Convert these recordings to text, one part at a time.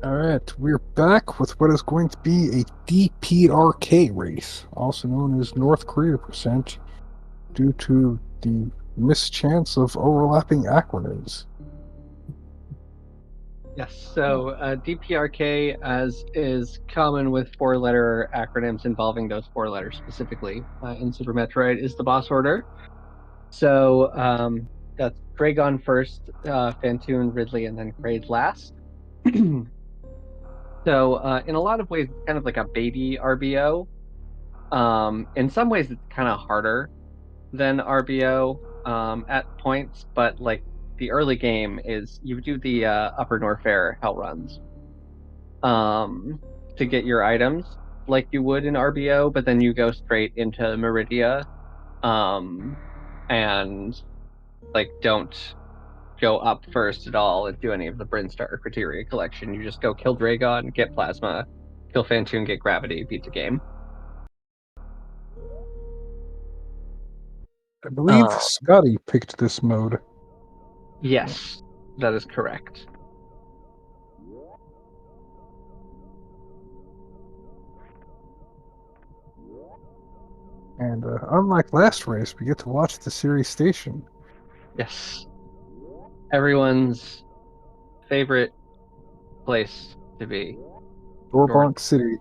Alright, we're back with what is going to be a DPRK race, also known as North Korea percent, due to the mischance of overlapping acronyms. Yes, so DPRK, as is common with four-letter acronyms involving those four letters specifically in Super Metroid, is the boss order. So that's Dragon first, Phantoon, Ridley, and then Kraid last. So in a lot of ways, it's kind of like a baby RBO. In some ways, it's kind of harder than RBO at points, but like the early game is you do the Upper Norfair Hell runs to get your items like you would in RBO, but then you go straight into Meridia um, and like don't go up first at all and do any of the Brinstar criteria collection. You just go kill Dragon, get Plasma, kill Phantoon, get Gravity, beat the game. I believe Um, Scotty picked this mode. yes, that is correct. And unlike last race, we get to watch the series station. Yes, everyone's favorite place to be. North. Dorbonk City.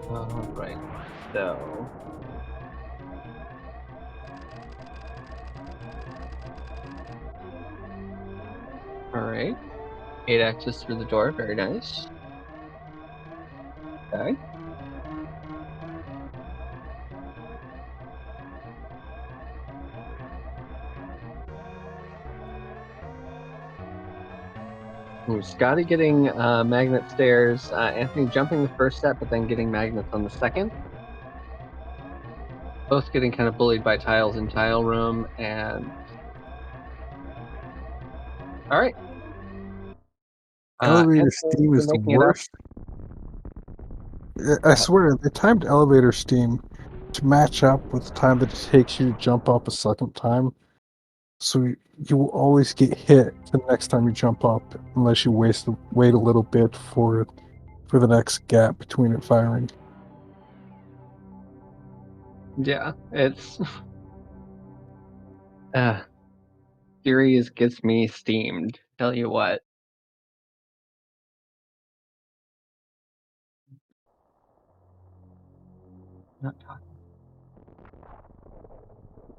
All right, so all right. 8 access through the door. Very nice. Okay. Ooh, Scotty getting magnet stairs. Anthony jumping the first set, but then getting magnets on the second. Both getting kind of bullied by tiles in tile room. And all right. Elevator Anthony, steam you're is the making it up. worst. I swear, they timed elevator steam to match up with the time that it takes you to jump up a second time. So you will always get hit the next time you jump up, unless you wait a little bit for the next gap between it firing. Yeah, it's uh, series gets me steamed. Tell you what. Not talking.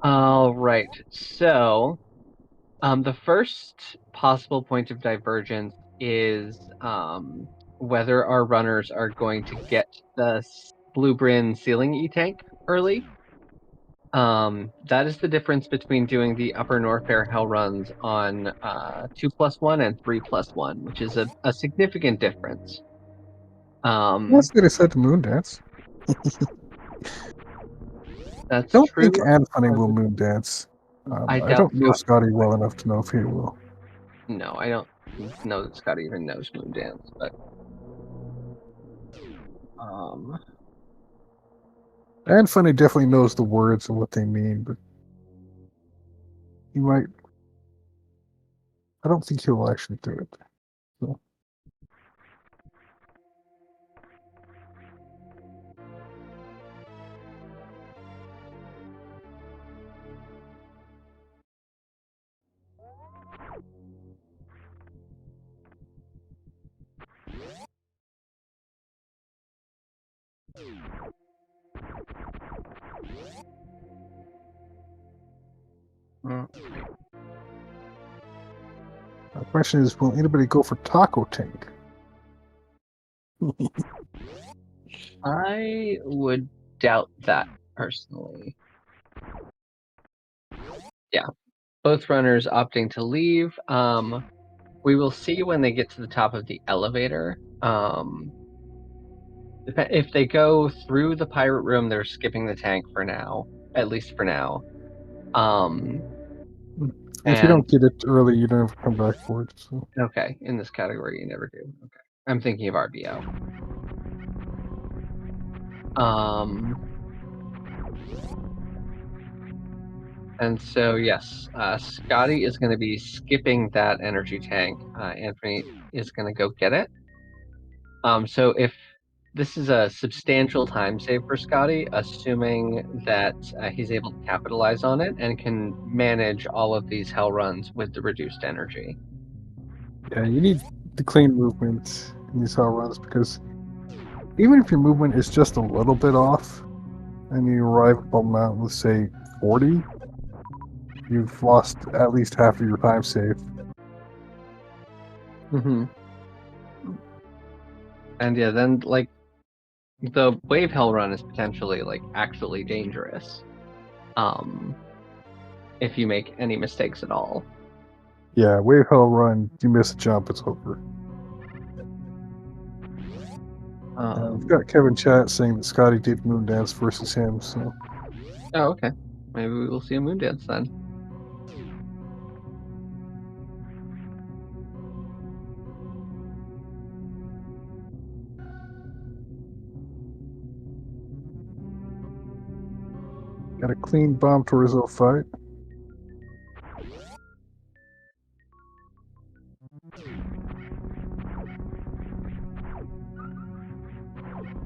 All right. So the first possible point of divergence is whether our runners are going to get the Blue Bryn ceiling E-tank early. That is the difference between doing the Upper Norfair Hell runs on 2+1 and 3+1, which is a significant difference. That's Um, good. I said the moon dance. that's Don't true. think Anfunny will moon dance. I I doubt don't know Scott. Scotty well enough to know if he will. No, I don't know that Scott even knows Moon Dance, but um, Anfunny definitely knows the words and what they mean, but he might. I don't think he will actually do it. So. mm, The question is, will anybody go for Taco Tank? I would doubt that personally. Yeah, both runners opting to leave. We will see when they get to the top of the elevator. If they go through the pirate room, they're skipping the tank for now, at least for now. If you And don't get it early, you don't have to come back for it. So. okay, in this category, you never do. Okay, I'm thinking of RBO. And so yes, Scotty is going to be skipping that energy tank. Anthony is going to go get it. So if this is a substantial time save for Scotty, assuming that he's able to capitalize on it and can manage all of these hell runs with the reduced energy. Yeah, you need the clean movement in these hell runs because even if your movement is just a little bit off and you arrive at Bubble Mountain with, say, 40, you've lost at least half of your time save. Mm-hmm. And yeah, then like the wave hell run is potentially like actually dangerous. If you make any mistakes at all. Yeah, wave hell run, you miss a jump, it's over. We've got Kevin Chat saying that Scotty did Moondance versus him, so. Oh, okay. Maybe we will see a moon dance then. Got a clean bomb torso fight.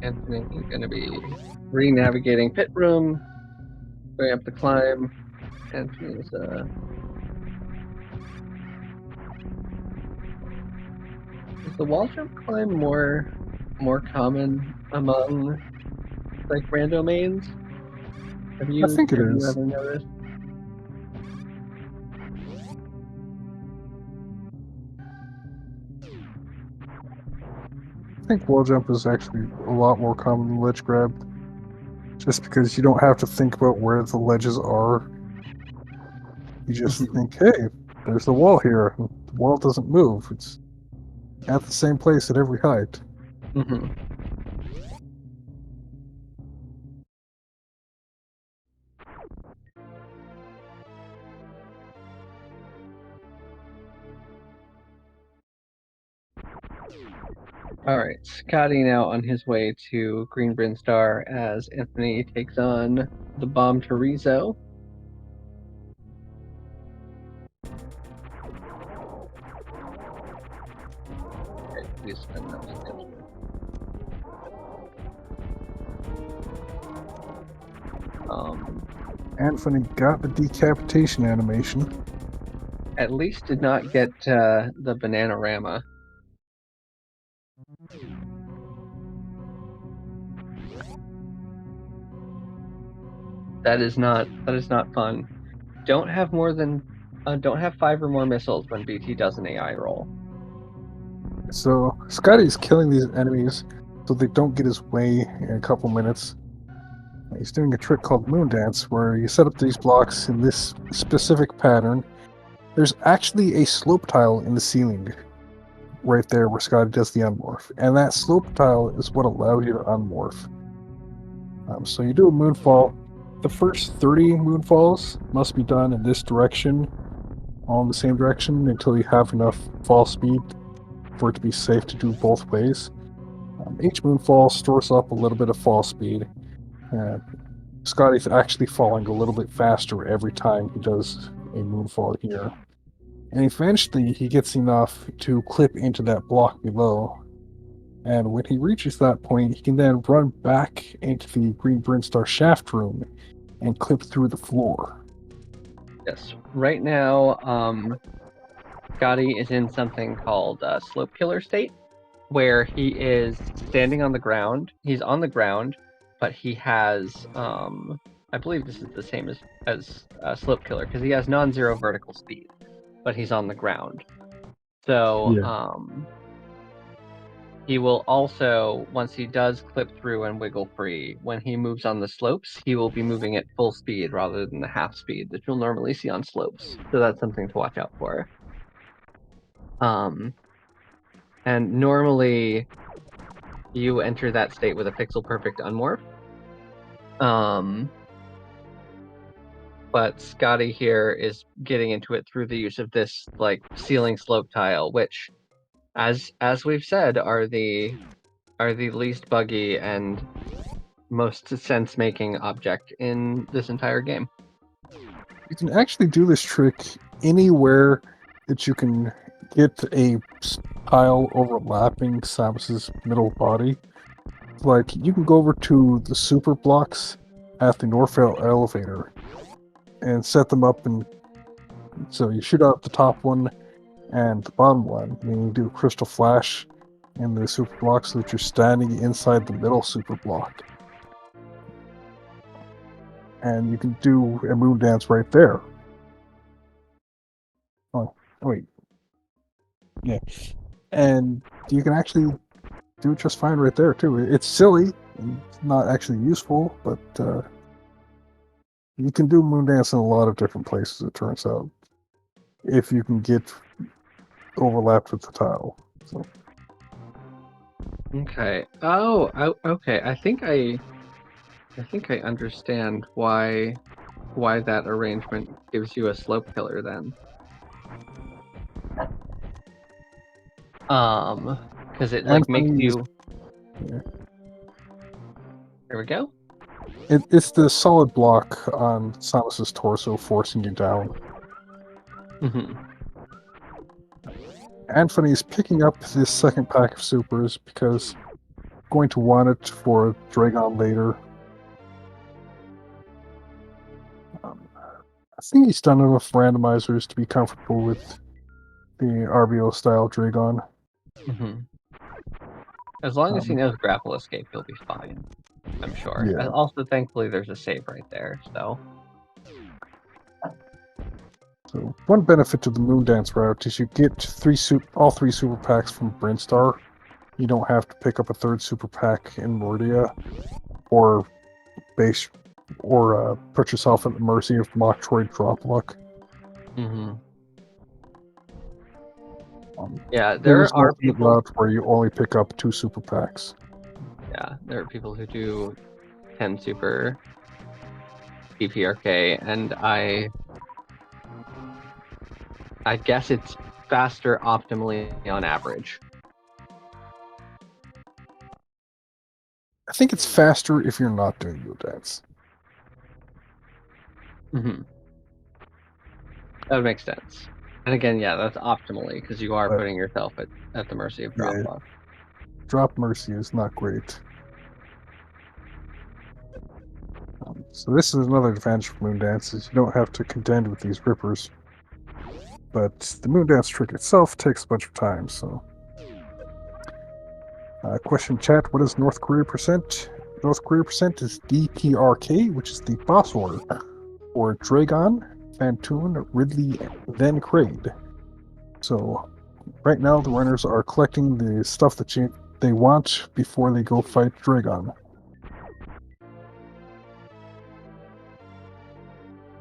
Anthony is going to be re-navigating pit room, going up the climb. Anthony's is the wall jump climb more common among like rando mains? Have you think it is. ever noticed? I think wall jump is actually a lot more common than ledge grab. Just because you don't have to think about where the ledges are. You just think, hey, there's the wall here. The wall doesn't move. It's at the same place at every height. Mm-hmm. All right, Scotty now on his way to Green Brinstar as Anthony takes on the bomb Torizo. Okay, please spend that potential. Anfunny got the decapitation animation. At least did not get the Bananarama. That is not fun. Don't have 5 or more missiles when BT does an AI roll. So Scotty's killing these enemies so they don't get his way in a couple minutes. He's doing a trick called Moondance, where you set up these blocks in this specific pattern. There's actually a slope tile in the ceiling right there where Scotty does the unmorph, and that slope tile is what allows you to unmorph. So you do a moonfall. The first 30 moonfalls must be done in this direction, all in the same direction, until you have enough fall speed for it to be safe to do both ways. Each moonfall stores up a little bit of fall speed. Scotty's actually falling a little bit faster every time he does a moonfall here. And eventually he gets enough to clip into that block below. And when he reaches that point, he can then run back into the Green Brinstar shaft room and clip through the floor. Yes. Right now, Scotty is in something called slope killer state, where he is standing on the ground. He's on the ground, but he has, I believe this is the same as slope killer, because he has non-zero vertical speed, but he's on the ground. So he will also, once he does clip through and wiggle free, when he moves on the slopes, he will be moving at full speed rather than the half speed that you'll normally see on slopes. So that's something to watch out for. And normally you enter that state with a pixel perfect unmorph. But Scotty here is getting into it through the use of this like ceiling slope tile, which, as we've said, are the least buggy and most sense-making object in this entire game. You can actually do this trick anywhere that you can get a tile overlapping Samus's middle body. Like, you can go over to the super blocks at the Northvale elevator and set them up, and so you shoot out the top one and the bottom one, and then you do a crystal flash in the super block so that you're standing inside the middle super block. And you can do a moon dance right there. Oh, wait. Yeah. And you can actually do it just fine right there, too. It's silly and not actually useful, but you can do moon dance in a lot of different places, it turns out, if you can get overlapped with the tile. So. Okay. Oh, okay. I think I understand why that arrangement gives you a slope killer then. Because it like makes you. Yeah. There we go. It's the solid block on Samus's torso forcing you down. Mm-hmm. Anfunny is picking up this second pack of supers because I'm going to want it for Dragon later. I think he's done enough randomizers to be comfortable with the RBO style Dragon. Mm-hmm. As long as he knows grapple escape, he'll be fine. I'm sure. Yeah. Also, thankfully, there's a save right there, so. So one benefit to the Moon Dance route is you get all three super packs from Brinstar. You don't have to pick up a third super pack in Mordia, or put yourself at the mercy of Metroid drop luck. Mm-hmm. Yeah, There's are no people route where you only pick up 2 super packs. Yeah, there are people who do 10 super PPRK, and I guess it's faster optimally on average. I think it's faster if you're not doing Moon Dance. Mm-hmm. That makes sense. And again, yeah, that's optimally, because you are putting yourself at the mercy of drop luck. Drop mercy is not great. So this is another advantage for Moon Dance, is you don't have to contend with these rippers. But the Moon Dance trick itself takes a bunch of time, so... question chat, what is North Korea percent? North Korea percent is DPRK, which is the boss order, for Dragon, Phantoon, Ridley, then Kraid. So, right now the runners are collecting the stuff that they want before they go fight Dragon.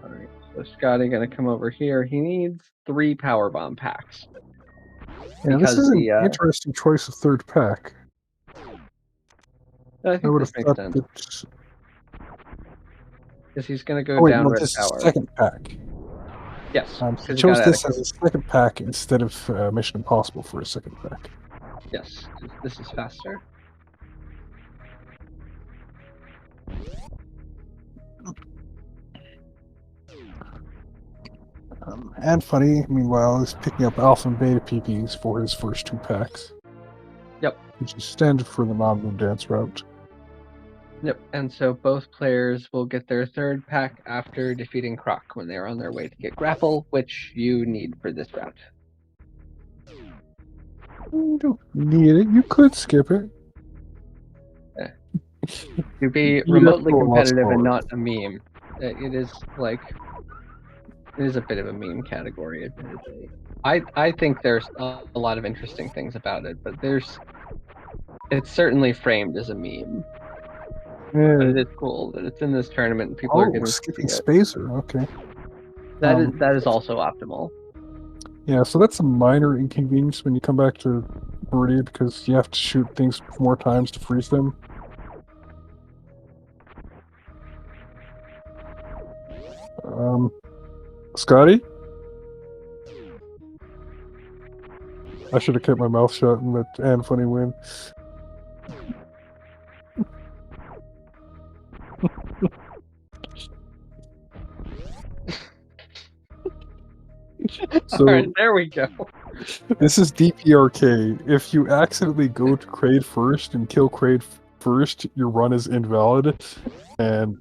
Alright, so Scotty gonna come over here. He needs 3 power bomb packs. Yeah, this is an interesting choice of third pack. I think this makes sense. Because he's going to go down red power. Second pack. Yes. He chose this as a second pack instead of Mission Impossible for a second pack. Yes, this is faster. Anfunny, meanwhile, is picking up Alpha and Beta PPs for his first 2 packs. Yep. Which is standard for the non-Moon Dance route. Yep, and so both players will get their third pack after defeating Croc when they're on their way to get Grapple, which you need for this route. You don't need it. You could skip it. To be remotely competitive and not a meme. It is a bit of a meme category, admittedly. I think there's a lot of interesting things about it, but it's certainly framed as a meme. Yeah. But it is cool that it's in this tournament and people are getting skipping Spacer, okay. That is also optimal. Yeah, so that's a minor inconvenience when you come back to Meridia because you have to shoot things more times to freeze them. Scotty? I should have kept my mouth shut and let Anfunny win. So, All right, there we go. this is DPRK. If you accidentally go to Kraid first and kill Kraid first, your run is invalid, and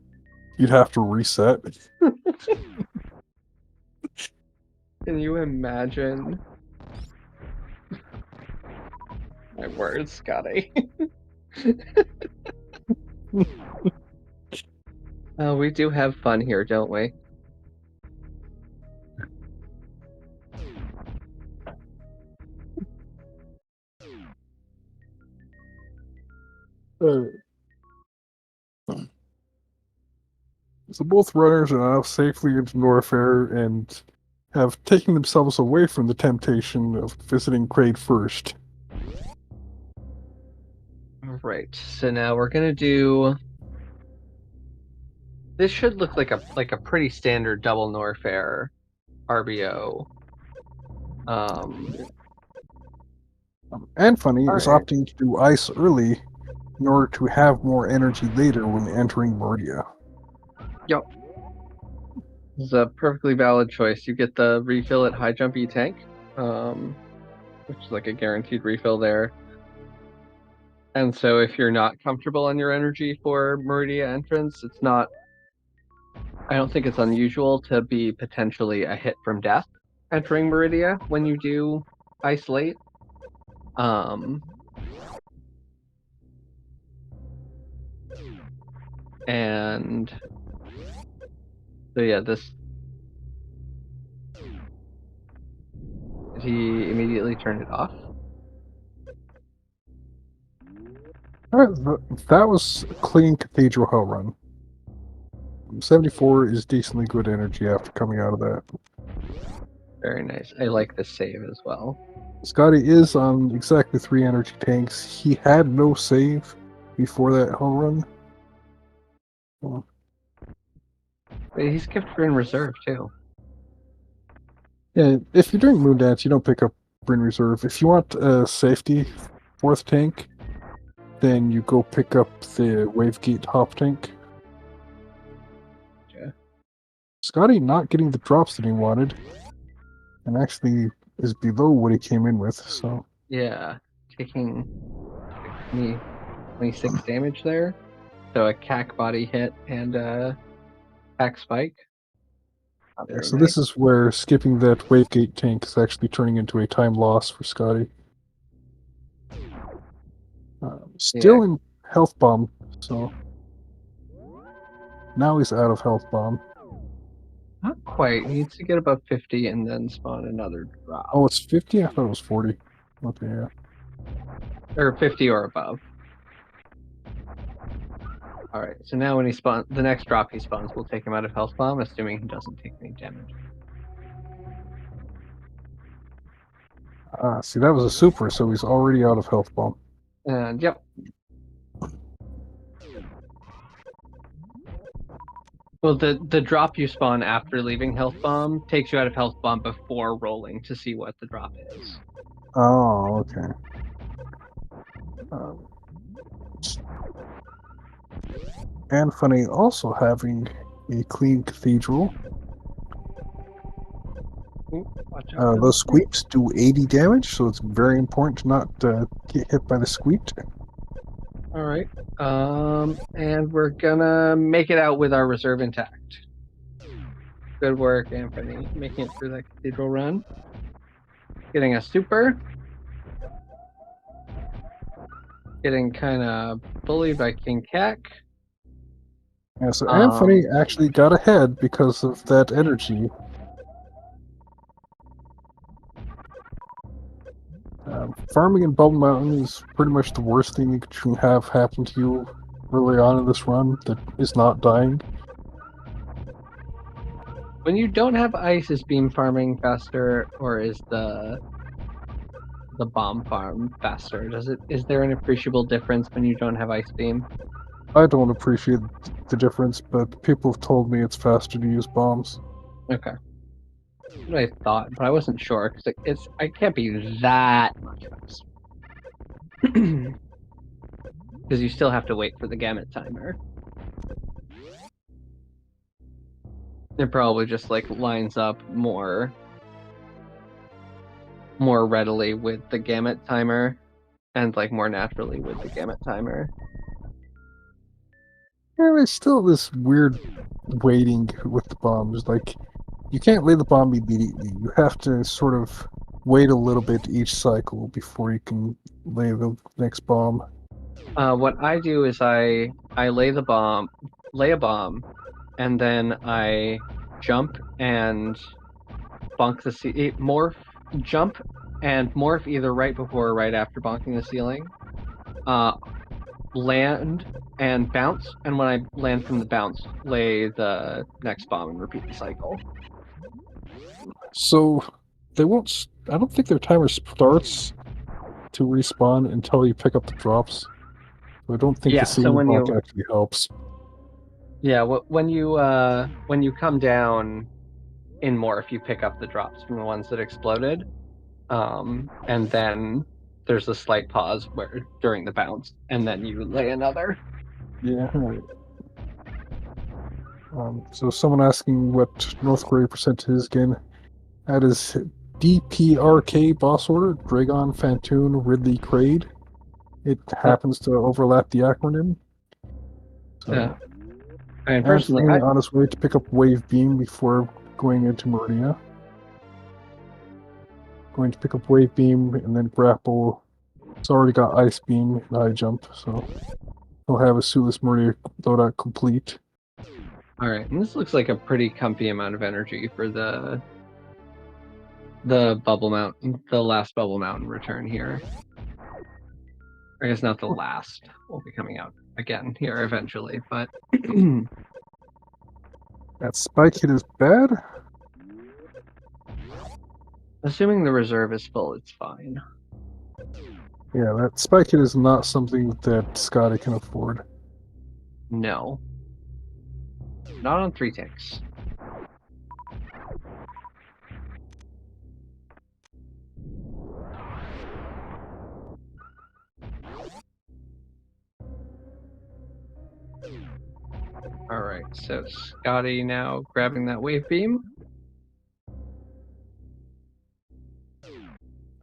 you'd have to reset. Can you imagine? My word, Scotty. Oh, we do have fun here, don't we? So both runners are now safely into Norfair and have taken themselves away from the temptation of visiting Kraid first. All right, so now we're gonna do. This should look like a pretty standard double Norfair RBO. Anfunny is Alright. opting to do ice early in order to have more energy later when entering Meridia. Yep. This is a perfectly valid choice. You get the refill at high jump E-Tank, which is like a guaranteed refill there. And so if you're not comfortable on your energy for Meridia entrance, it's not. I don't think it's unusual to be potentially a hit from death entering Meridia when you do isolate. And so yeah, this. Did he immediately turn it off? That was a clean Cathedral Hell run. 74 is decently good energy after coming out of that. Very nice. I like this save as well. Scotty is on exactly 3 energy tanks. He had no save before that hell run. But he's kept Bryn Reserve too. Yeah, if you're doing Moondance, you don't pick up Bryn Reserve. If you want a safety 4th tank, then you go pick up the Wavegate Hop tank. Yeah. Scotty not getting the drops that he wanted, and actually is below what he came in with, so... Yeah, taking 26 damage there. So a cack body hit and a cack spike. Yeah, so this is where skipping that Wavegate tank is actually turning into a time loss for Scotty. Still in health bomb, so now he's out of health bomb. Not quite. He needs to get above 50 and then spawn another drop. Oh, it's 50? I thought it was 40. Okay, yeah. Or 50 or above. Alright, so now when he spawns, the next drop he spawns, we'll take him out of health bomb, assuming he doesn't take any damage. Ah, see, that was a super, so he's already out of health bomb. And yep. Well, the drop you spawn after leaving health bomb takes you out of health bomb before rolling to see what the drop is. Oh, okay. Anfunny also having a clean cathedral. Ooh, watch out. Those squeaks do 80 damage, so it's very important to not get hit by the squeak. Alright. And we're gonna make it out with our reserve intact. Good work, Anthony. Making it through that cathedral run. Getting a super. Getting kind of bullied by King Cack. Yeah, so Anfunny actually got ahead because of that energy. Farming in Bubble Mountain is pretty much the worst thing you can have happen to you early on in this run that is not dying. When you don't have ice, is beam farming faster, or is the the bomb farm faster? Is there an appreciable difference when you don't have ice beam? I don't appreciate the difference, but people have told me it's faster to use bombs. Okay. That's what I thought, but I wasn't sure because it can't be that much faster. Because you still have to wait for the gamut timer. It probably just like lines up more readily with the gamut timer and like more naturally with the gamut timer. Yeah, there's still this weird waiting with the bombs. Like, you can't lay the bomb immediately. You have to sort of wait a little bit each cycle before you can lay the next bomb. What I do is I lay a bomb, and then I jump and bonk the morph, jump and morph either right before or right after bonking the ceiling. Land and bounce, and when I land from the bounce, lay the next bomb and repeat the cycle. So they won't. I don't think their timer starts to respawn until you pick up the drops. So I don't think the Yeah, so ceiling block actually helps. when you come down in morph, you pick up the drops from the ones that exploded, and then there's a slight pause where during the bounce, and then you lay another. Yeah. So someone asking what North Korea percent is again. That is DPRK boss order, Dragon Fantoon Ridley Craid. It happens to overlap the acronym. Yeah. So I mean, personally, Anfunny on his way to pick up Wave Beam before going into Meridia. Going to pick up Wave Beam and then grapple. It's already got Ice Beam and High Jump, so he'll have a Sueless Meridia loadout complete. all right, and this looks like a pretty comfy amount of energy for the bubble mountain, the last bubble mountain return here. I guess not the last. Will be coming out again here eventually, but That spike hit is bad. assuming the reserve is full, it's fine. Yeah, that spike hit is not something that Scotty can afford. No, not on 3 ticks. All right, so Scotty now grabbing that wave beam.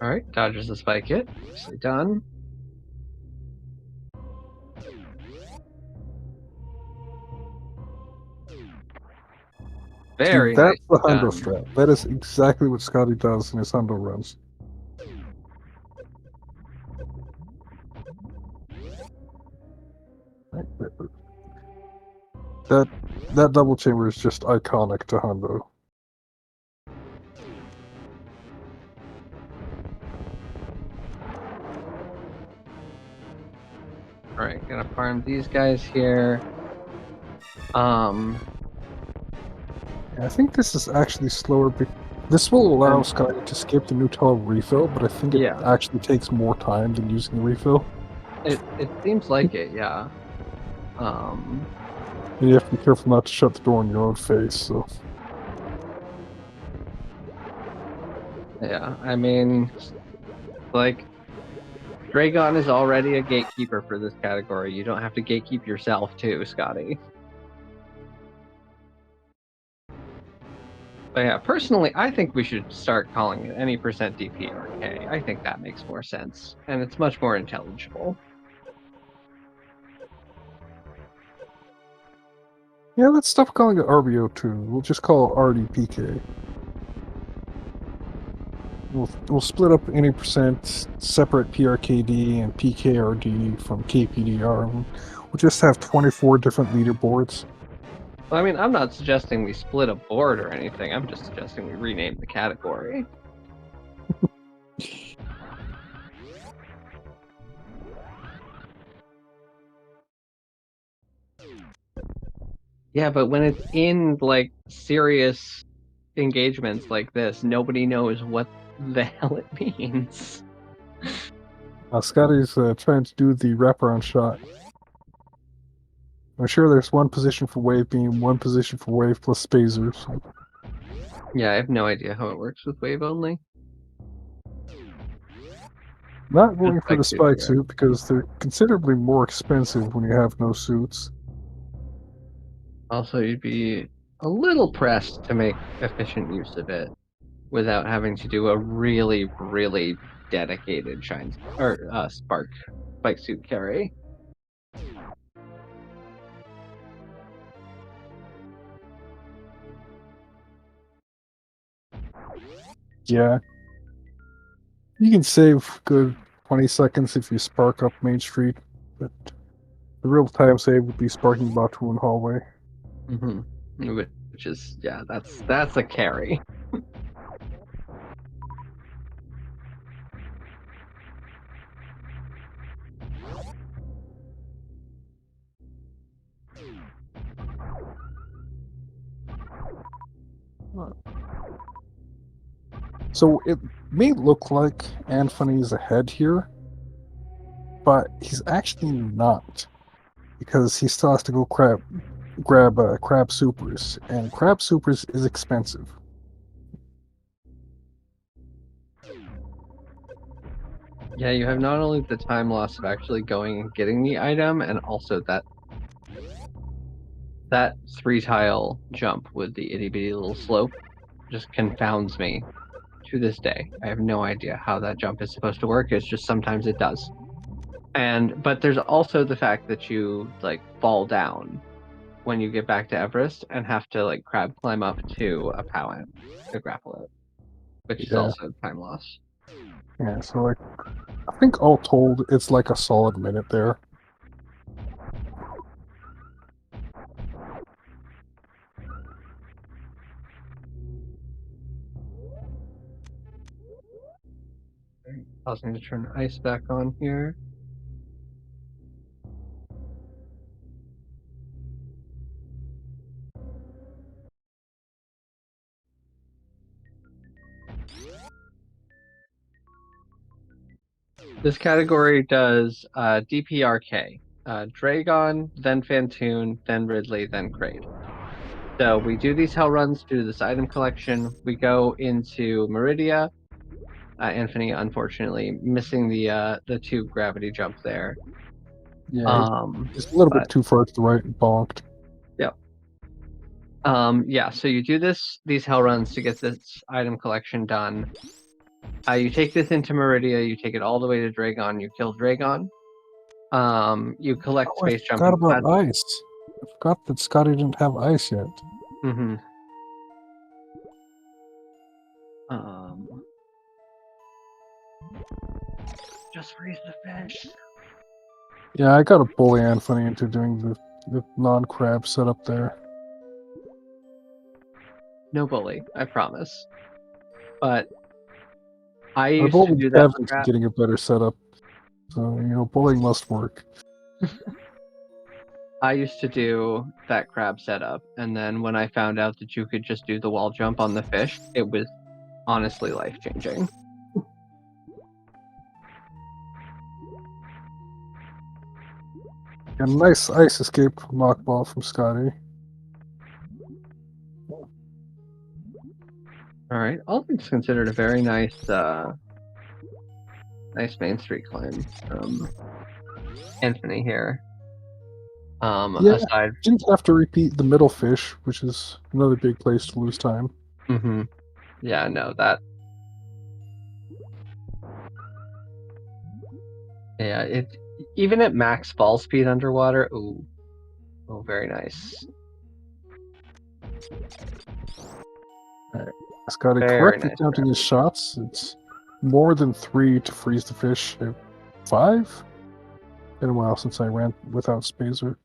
All right, dodges the spike hit. Nicely done. Very See, that's nice the Hundo done. strat. That is exactly what Scotty does in his Hundo runs. That double chamber is just iconic to Hundo. All right, gonna farm these guys here. I think this is actually slower. This will allow Scotty to skip the Nutella refill, but I think it Yeah. actually takes more time than using the refill. It seems like it, yeah. You have to be careful not to shut the door in your own face. So Yeah, I mean, like, Dragon is already a gatekeeper for this category. You don't have to gatekeep yourself too, Scotty. But yeah, personally, I think we should start calling it any percent DP or K. I think that makes more sense, and it's much more intelligible. yeah, let's stop calling it RBO2. We'll just call it RDPK. We'll split up any percent, separate PRKD and PKRD from KPDR. We'll just have 24 different leaderboards. I mean, I'm not suggesting we split a board or anything. I'm just suggesting we rename the category. Yeah, but when it's in like serious engagements like this, nobody knows what the hell it means. Scotty's trying to do the wraparound shot. I'm sure there's one position for wave beam, one position for wave plus spazer. So. Yeah, I have no idea how it works with wave only. Not going for the spike here. suit because they're considerably more expensive when you have no suits. Also, you'd be a little pressed to make efficient use of it without having to do a really, really dedicated spark spike suit carry. Yeah. You can save good 20 seconds if you spark up Main Street, but the real time save would be sparking Batu in hallway. Mm-hmm. Which is, yeah, that's a carry. So it may look like Anfunny is ahead here, but he's actually not, because he still has to go grab crab supers, and crab supers is expensive. Yeah, you have not only the time loss of actually going and getting the item, and also that 3-tile jump with the itty bitty little slope just confounds me to this day. I have no idea how that jump is supposed to work. It's just sometimes it does. But there's also the fact that you like fall down when you get back to Everest and have to like crab climb up to a POW to grapple it, which is also time loss. Yeah, so like, I think all told, it's like a solid minute there. Pausing to turn ice back on here. This category does DPRK, Dragon, then Fantoon, then Ridley, then Kraid. So we do these hell runs, do this item collection. We go into Meridia. Anthony, unfortunately, missing the 2 gravity jump there. Yeah, it's a little bit too far to the right and bonked. Yep. Yeah, so you do these hell runs to get this item collection done. You take this into Meridia, you take it all the way to Dragon, you kill Dragon. You collect space I forgot jumping. about ice. I forgot that Scotty didn't have ice yet. Mm-hmm. Just freeze the fish. Yeah, I got to bully Anfunny into doing the non-crab setup there. No bully, I promise. But I used to bullied do that Kevin crap. getting a better setup. So, bullying must work. I used to do that crab setup, and then when I found out that you could just do the wall jump on the fish, it was honestly life-changing. A nice ice escape knockball from Scotty. All right, all things considered, a very nice Main Street climb from Anthony here. Aside, didn't have to repeat the middle fish, which is another big place to lose time. Mm-hmm. Yeah, no, that. Yeah, it even at max fall speed underwater. Ooh, oh, very nice. Scotty correctly counting his shots. It's more than 3 to freeze the fish. 5? Been a while since I ran without Spazer.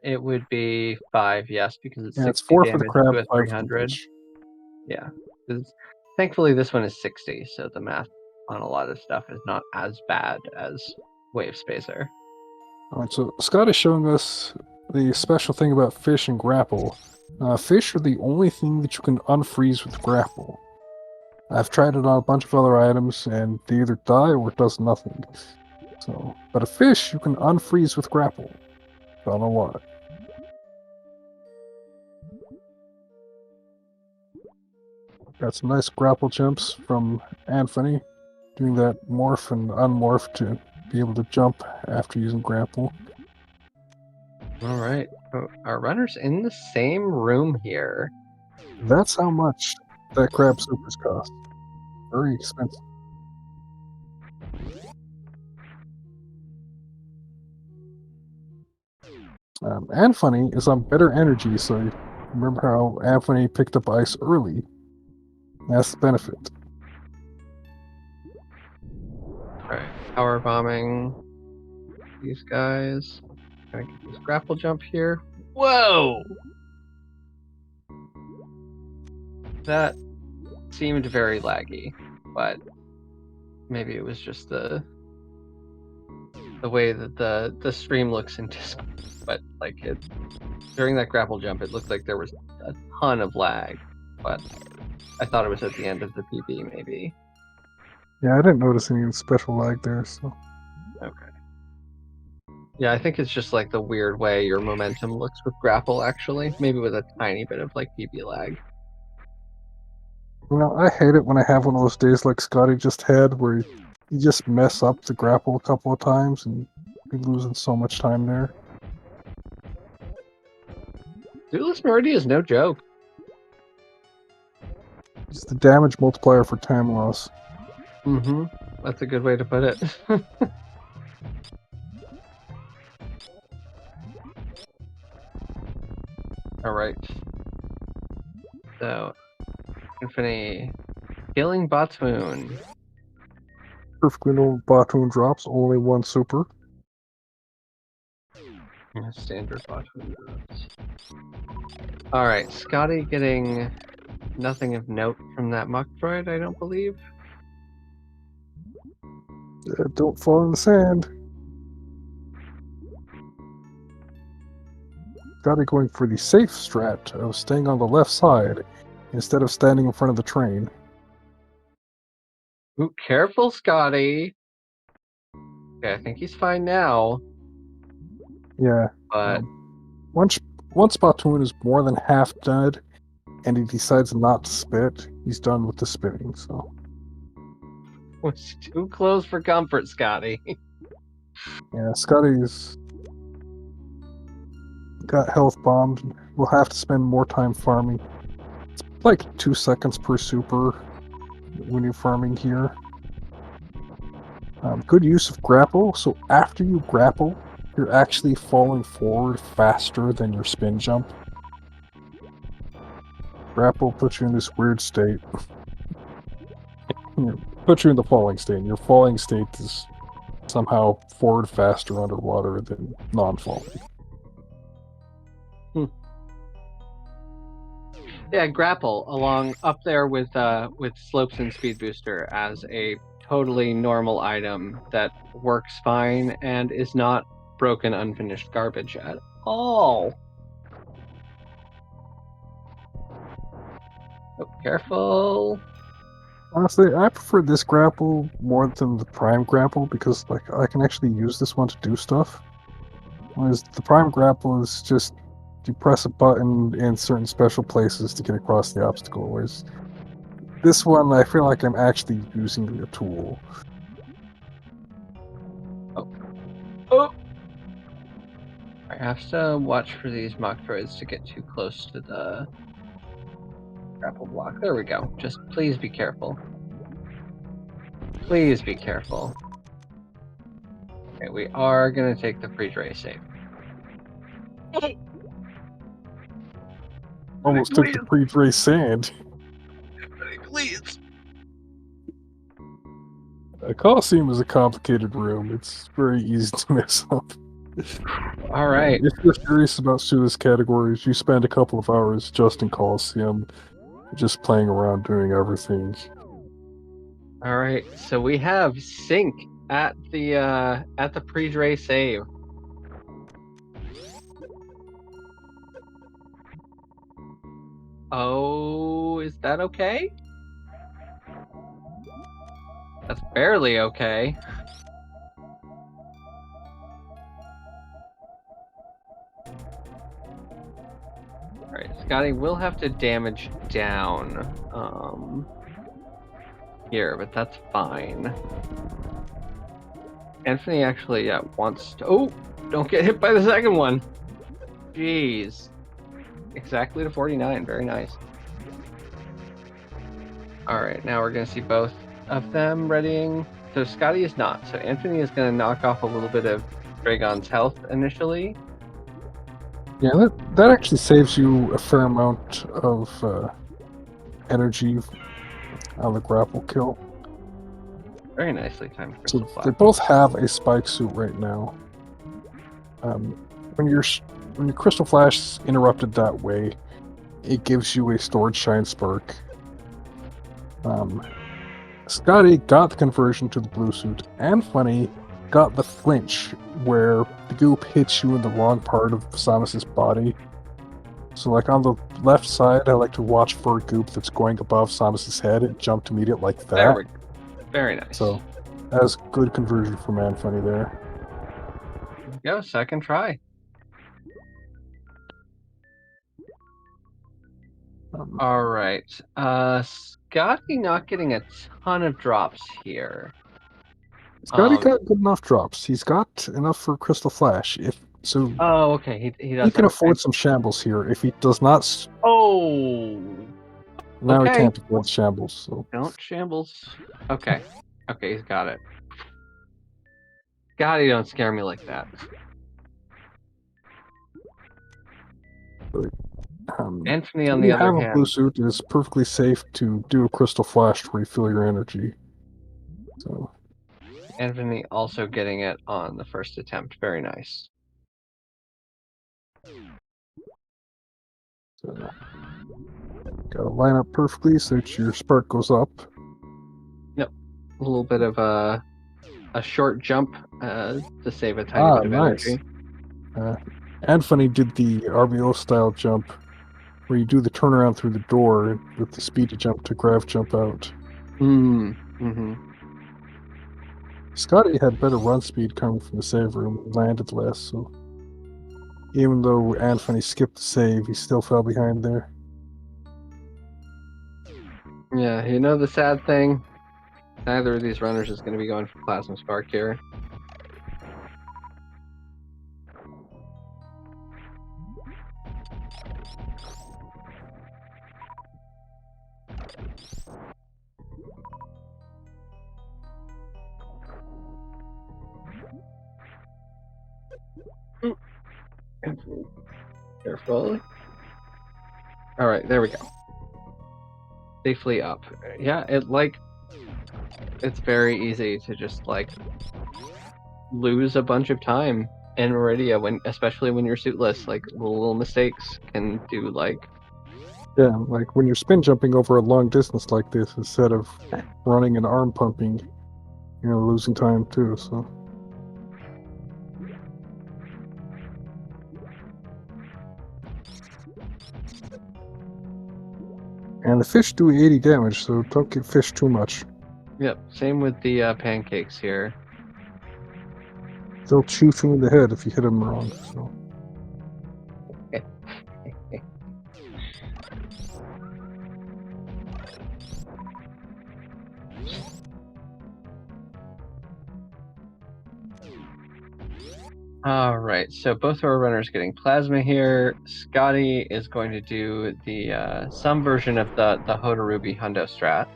It would be 5, yes, because it's it's 4 damage for the crab, to a 5 for the 300. fish. Yeah, thankfully this one is 60, so the math on a lot of stuff is not as bad as Wave Spacer. Alright, so Scott is showing us the special thing about fish and grapple. Fish are the only thing that you can unfreeze with grapple. I've tried it on a bunch of other items, and they either die or it does nothing. So, but a fish you can unfreeze with grapple. Don't know why. Got some nice grapple jumps from Anfunny, doing that morph and unmorph to be able to jump after using grapple. All right. Oh, our runner's in the same room here. That's how much that crab supers cost. Very expensive. Anfunny is on better energy, so you remember how Anfunny picked up ice early. That's the benefit. All right. Power bombing these guys. Gonna get this grapple jump here. Whoa! That seemed very laggy, but maybe it was just the way that the stream looks in Discord. But like it during that grapple jump, it looked like there was a ton of lag. But I thought it was at the end of the PB, maybe. Yeah, I didn't notice any special lag there, so. Okay. Yeah, I think it's just like the weird way your momentum looks with grapple, actually. Maybe with a tiny bit of like PB lag. You know, I hate it when I have one of those days like Scotty just had, where you just mess up the grapple a couple of times and you're losing so much time there. Duelist Meridia is no joke. It's the damage multiplier for time loss. Mm-hmm. That's a good way to put it. All right. So, Anfunny killing Batoon. Perfectly normal Batoon drops, only one super. Yeah, standard Batoon. All right, Scotty getting nothing of note from that Metroid, I don't believe. Don't fall in the sand. Scotty going for the safe strat of staying on the left side instead of standing in front of the train. Ooh, careful, Scotty. Okay, I think he's fine now. Yeah. But Once Batoon is more than half dead, and he decides not to spit, he's done with the spitting. So was too close for comfort, Scotty. yeah, Scotty's got health bombed. We'll have to spend more time farming. It's like 2 seconds per super when you're farming here. Good use of grapple. So after you grapple, you're actually falling forward faster than your spin jump. Grapple puts you in this weird state. Puts you in the falling state. And your falling state is somehow forward faster underwater than non-falling. Yeah, grapple along up there with slopes and speed booster as a totally normal item that works fine and is not broken unfinished garbage at all. Oh, careful. Honestly, I prefer this grapple more than the prime grapple because like I can actually use this one to do stuff. Whereas the prime grapple is just you press a button in certain special places to get across the obstacle. Whereas this one, I feel like I'm actually using a tool. Oh. I have to watch for these mock droids to get too close to the grapple block. There we go. Just please be careful. Please be careful. Okay, we are gonna take the free dray save. Almost took the pre-dray sand. Please. A Coliseum is a complicated room. It's very easy to mess up. All right. If you're curious about Suda's categories, you spend a couple of hours just in Coliseum, just playing around doing everything. All right. So we have sync at the pre-dray save. Oh, is that okay? That's barely okay. Alright, Scotty will have to damage down here, but that's fine. Anthony actually wants to... Oh! Don't get hit by the second one! Jeez. Exactly to 49. Very nice. Alright, now we're going to see both of them readying. So Scotty is not. So Anthony is going to knock off a little bit of Dragon's health initially. Yeah, that actually saves you a fair amount of energy on the grapple kill. Very nicely timed So crystal they flash. both have a spike suit right now. When your crystal flash is interrupted that way, it gives you a stored shine spark. Scotty got the conversion to the blue suit, and Funny got the flinch, where the goop hits you in the wrong part of Samus's body. So, like on the left side, I like to watch for a goop that's going above Samus's head and jump to meet it like that. There we go. Very nice. So, that's good conversion from Anfunny there. There we go, second try. Alright. Scotty not getting a ton of drops here. Scotty got good enough drops. He's got enough for Crystal Flash. Oh, okay. He does. He can afford some shambles here. If he does not, Oh. now Okay. he can't afford shambles. So Don't shambles. Okay. Okay, he's got it. Scotty, don't scare me like that. Anthony, on the other have a blue hand, suit, it is perfectly safe to do a Crystal Flash to refill your energy. So Anthony also getting it on the first attempt. Very nice. Gotta line up perfectly so that your spark goes up. Yep. A little bit of a short jump to save a tiny bit of energy. Anfunny did the RBO style jump where you do the turnaround through the door with the speedy jump to grav jump out. Scotty had better run speed coming from the save room and landed less, so even though Anfunny skipped the save, he still fell behind there. Yeah, you know the sad thing? Neither of these runners is going to be going for Plasma Spark here. Careful. Alright, there we go. Safely up. Yeah, it's very easy to just lose a bunch of time in Meridia especially when you're suitless. Little mistakes can do Yeah, like when you're spin jumping over a long distance like this, instead of running and arm pumping, losing time too, so. And the fish do 80 damage, so don't get fished too much. Yep, same with the pancakes here. They'll shoot you in the head if you hit them wrong, so. Alright, so both of our runners getting plasma here. Scotty is going to do the some version of the Hotarubi Hundo strat.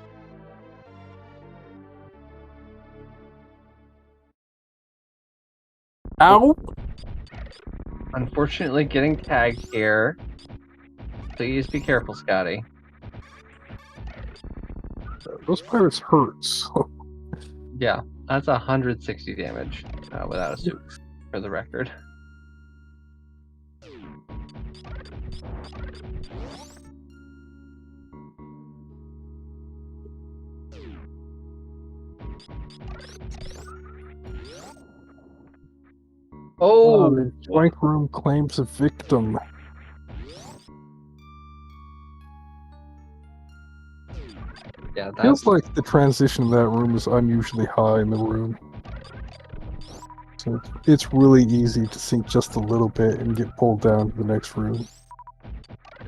Ow! Unfortunately getting tagged here. Please be careful, Scotty. Those pirates hurt, so. Yeah, that's 160 damage without a suit, for the record. Oh! The joint room claims a victim. Yeah, Feels that's like the transition in that room is unusually high in the room. So it's really easy to sink just a little bit and get pulled down to the next room.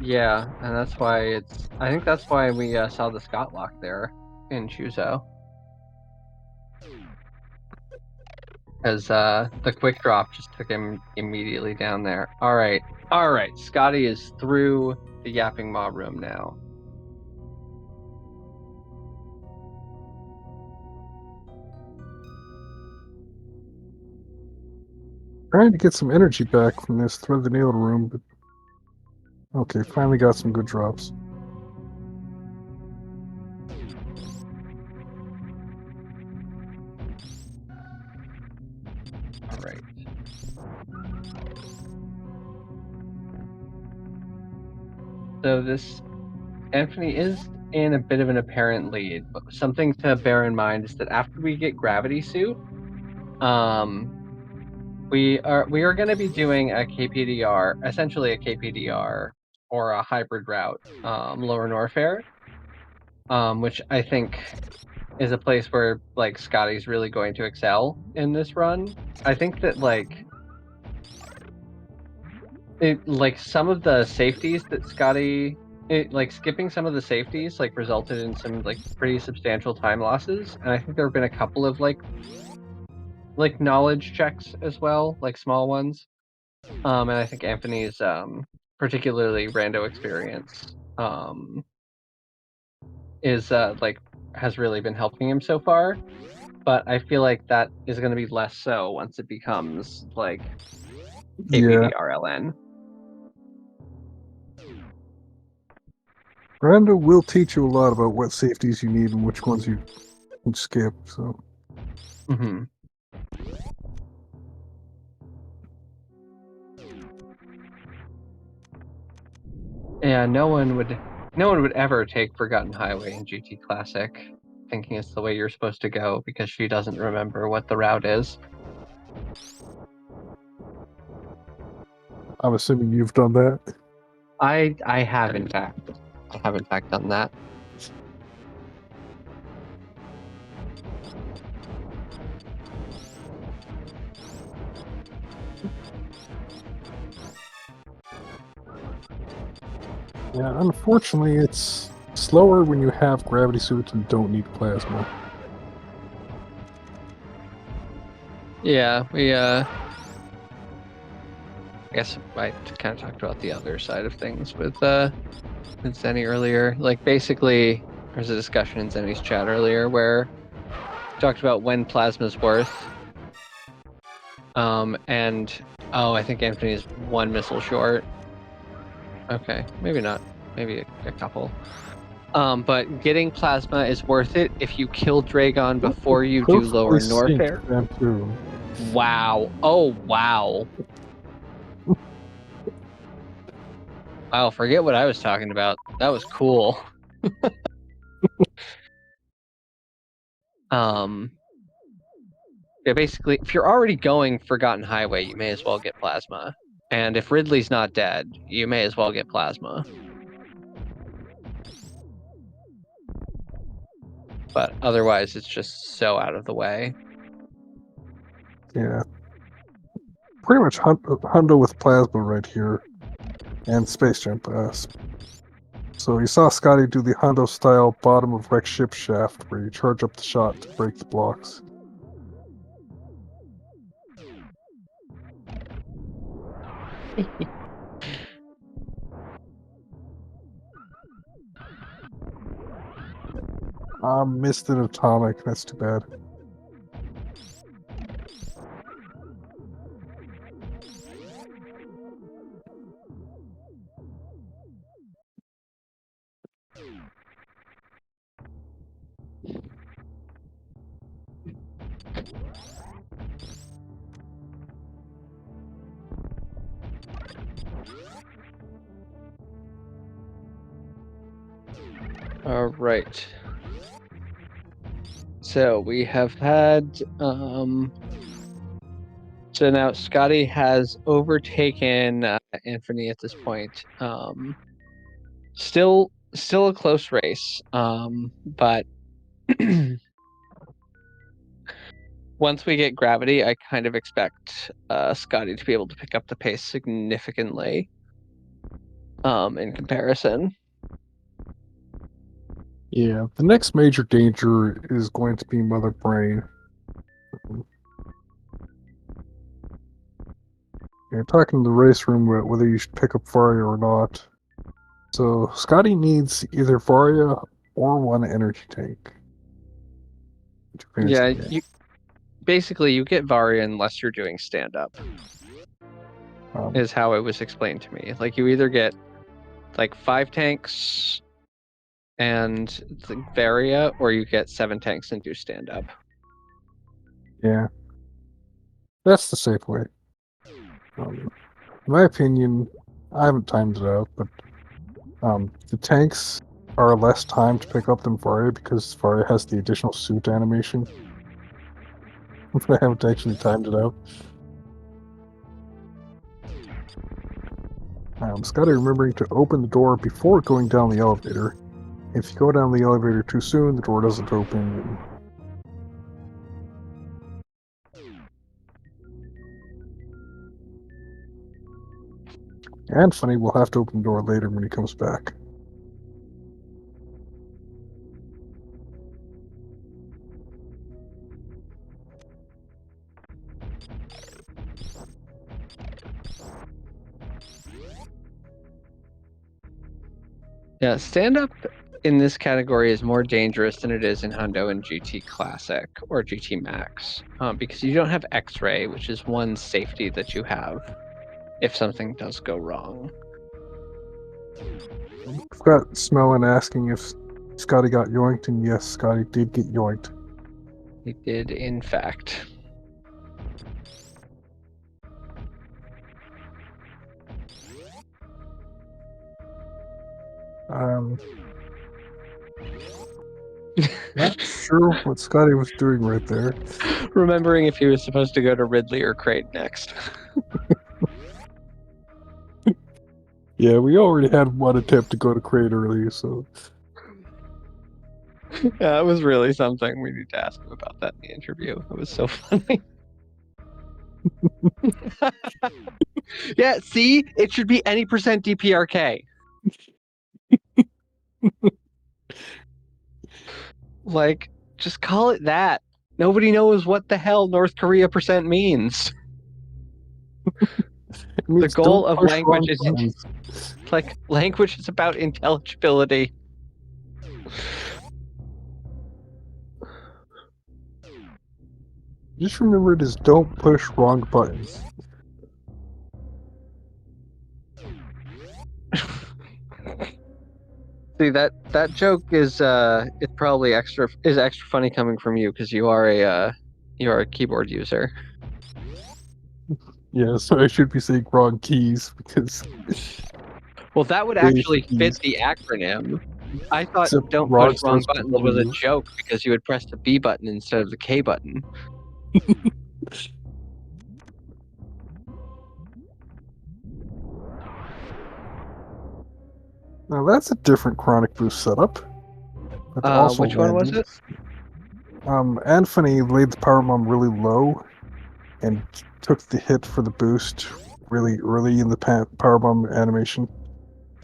yeah, and that's why I think that's why we saw the Scott lock there in Chuzo. Because the quick drop just took him immediately down there. All right. Scotty is through the Yapping Maw room now. Trying to get some energy back from this thread the needle room, but okay, finally got some good drops. All right. So this Anthony is in a bit of an apparent lead, but something to bear in mind is that after we get Gravity Suit, we are going to be doing a KPDR, essentially a KPDR or a hybrid route, Lower Norfair, which I think is a place where like Scotty's really going to excel in this run. I think that like some of the safeties that skipping some of the safeties like resulted in some like pretty substantial time losses, and I think there have been a couple of like knowledge checks as well, like small ones. And I think Anthony's particularly rando experience is like has really been helping him so far. But I feel like that is going to be less so once it becomes like Yeah, KPDRLN. Brando will teach you a lot about what safeties you need and which ones you can skip, so... Mm-hmm. Yeah, no one would ever take Forgotten Highway in GT Classic, thinking it's the way you're supposed to go because she doesn't remember what the route is. I'm assuming you've done that. I have in fact done that. Yeah, unfortunately, it's slower when you have gravity suits and don't need plasma. Yeah, I guess I kind of talked about the other side of things with Zenny earlier. Like basically, there's a discussion in Zenny's chat earlier where we talked about when plasma's worth. And I think Anthony's one missile short. Okay, maybe not. Maybe a couple. But getting plasma is worth it if you kill Dragon before you do Perfectly Lower synced, Norfair. Vampiro. Wow. Oh wow. Wow, forget what I was talking about. That was cool. Yeah, basically, if you're already going Forgotten Highway, you may as well get plasma. And if Ridley's not dead, you may as well get plasma. But otherwise, it's just so out of the way. Yeah. Pretty much Hundo with plasma right here. And Space Jump Pass. So you saw Scotty do the Hundo style bottom of wreck ship shaft where you charge up the shot to break the blocks. Missed an atomic. That's too bad. All right. So we have had so now Scotty has overtaken Anthony at this point. Still still a close race, but once we get gravity, I kind of expect Scotty to be able to pick up the pace significantly in comparison. Yeah, the next major danger is going to be Mother Brain. You're talking in the race room about whether you should pick up Varia or not. So Scotty needs either Varia or one energy tank to finish Yeah, the game. you get Varia unless you're doing stand up. Um, Is how it was explained to me. Like you either get like 5 tanks and Varia, or you get 7 tanks and do stand up. yeah, that's the safe way. In my opinion, I haven't timed it out, but the tanks are less time to pick up than Varia because Varia has the additional suit animation. But I haven't actually timed it out. Scotty remembering to open the door before going down the elevator. If you go down the elevator too soon, the door doesn't open. And Funny will have to open the door later when he comes back. Yeah, stand up in this category is more dangerous than it is in Hundo and GT Classic or GT Max, because you don't have X-ray, which is one safety that you have if something does go wrong. I've got Smellin asking if Scotty got yoinked, and yes, Scotty did get yoinked. He did, in fact. Not sure what Scotty was doing right there. Remembering if he was supposed to go to Ridley or Crate next. Yeah, we already had one attempt to go to Crate earlier, so Yeah, it was really something. We need to ask him about that in the interview. It was so funny. Yeah, see? It should be any percent DPRK. Like, just call it that. Nobody knows what the hell North Korea percent means. it means The goal don't of push language wrong is buttons. like language is about intelligibility. Just remember it is don't push wrong buttons. See that joke is it's probably extra funny coming from you because you are a keyboard user. Yeah, so I should be saying wrong keys because Well, that would Dave actually fit keys. the acronym. I thought Except don't wrong push wrong starts with buttons was a W. joke because you would press the B button instead of the K button. Now that's a different Chronic Boost setup. But also Which one was landed. it? Anfunny laid the power bomb really low and took the hit for the boost really early in the power bomb animation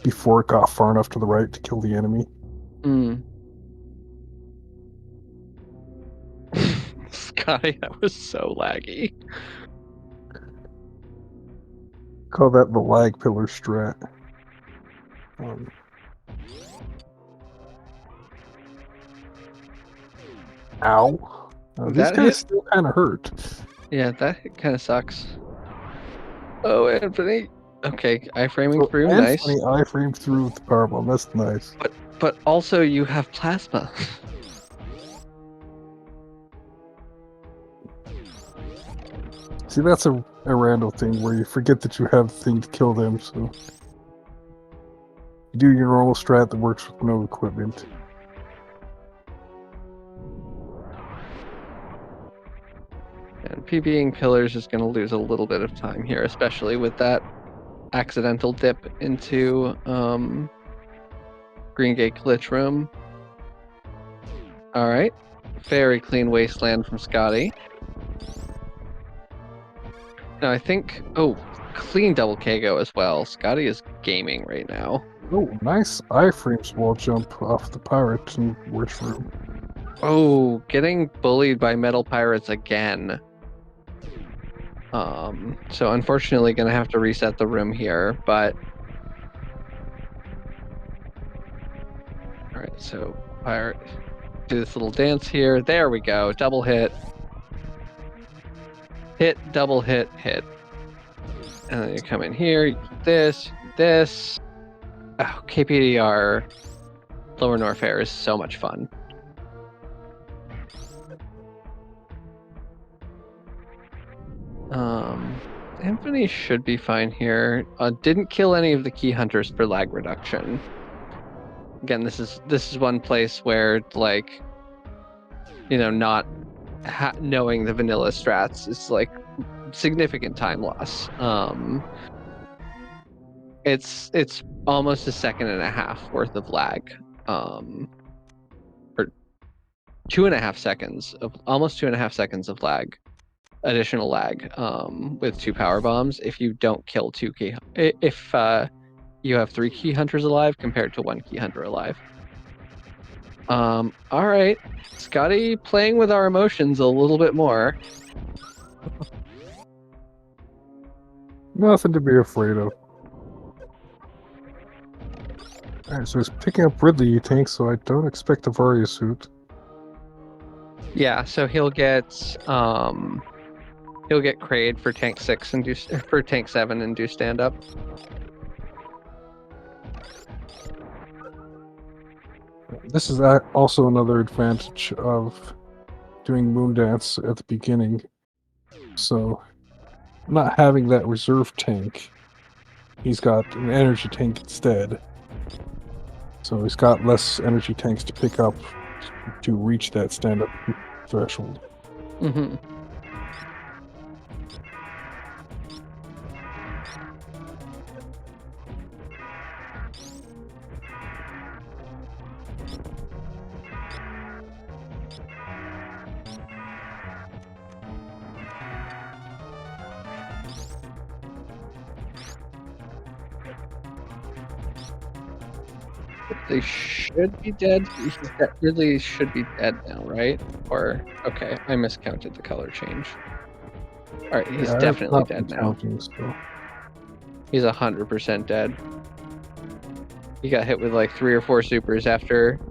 before it got far enough to the right to kill the enemy. Scotty, that was so laggy. Call that the lag pillar strat. Ow. These That guys hit? still kind of hurt. Yeah, that hit kind of sucks. Oh, Anthony. Okay, iframing So through, nice. Anfunny iframed through with the power bomb. That's nice. But also you have plasma. See, that's a random thing where you forget that you have the thing to kill them, so you do your normal strat that works with no equipment. And PBing pillars is going to lose a little bit of time here, especially with that accidental dip into Green Gate glitch room. All right. Very clean wasteland from Scotty. Now I think, clean double KO as well. Scotty is gaming right now. Oh, nice iframes wall jump off the pirate in Witch Room. Oh, getting bullied by metal pirates again. So unfortunately gonna have to reset the room here, but all right, so pirate, do this little dance here. There we go, double hit. Hit, double hit, hit. And then you come in here, you do this, this. Oh, KPDR Lower Norfair is so much fun. Anfunny should be fine here. Didn't kill any of the key hunters for lag reduction. Again, this is one place where, like, you know, not knowing the vanilla strats is like significant time loss. It's almost a second and a half worth of lag, or 2.5 seconds of almost 2.5 seconds of lag. Additional lag with 2 power bombs if you don't kill 2 key if you have 3 key hunters alive compared to 1 key hunter alive. All right, Scotty playing with our emotions a little bit more. Nothing to be afraid of. Alright, so he's picking up Ridley tank, so I don't expect a Varia suit. Yeah, so he'll get Kraid for tank 6 and for tank 7 and do stand up. This is also another advantage of doing Moondance at the beginning. So, not having that reserve tank, he's got an energy tank instead. So he's got less energy tanks to pick up to reach that stand-up threshold. Mm-hmm. They should be dead. Ridley should be dead now, right? Or okay, I miscounted the color change. All right, he's definitely dead now. So. He's 100% dead. He got hit with like 3 or 4 supers after,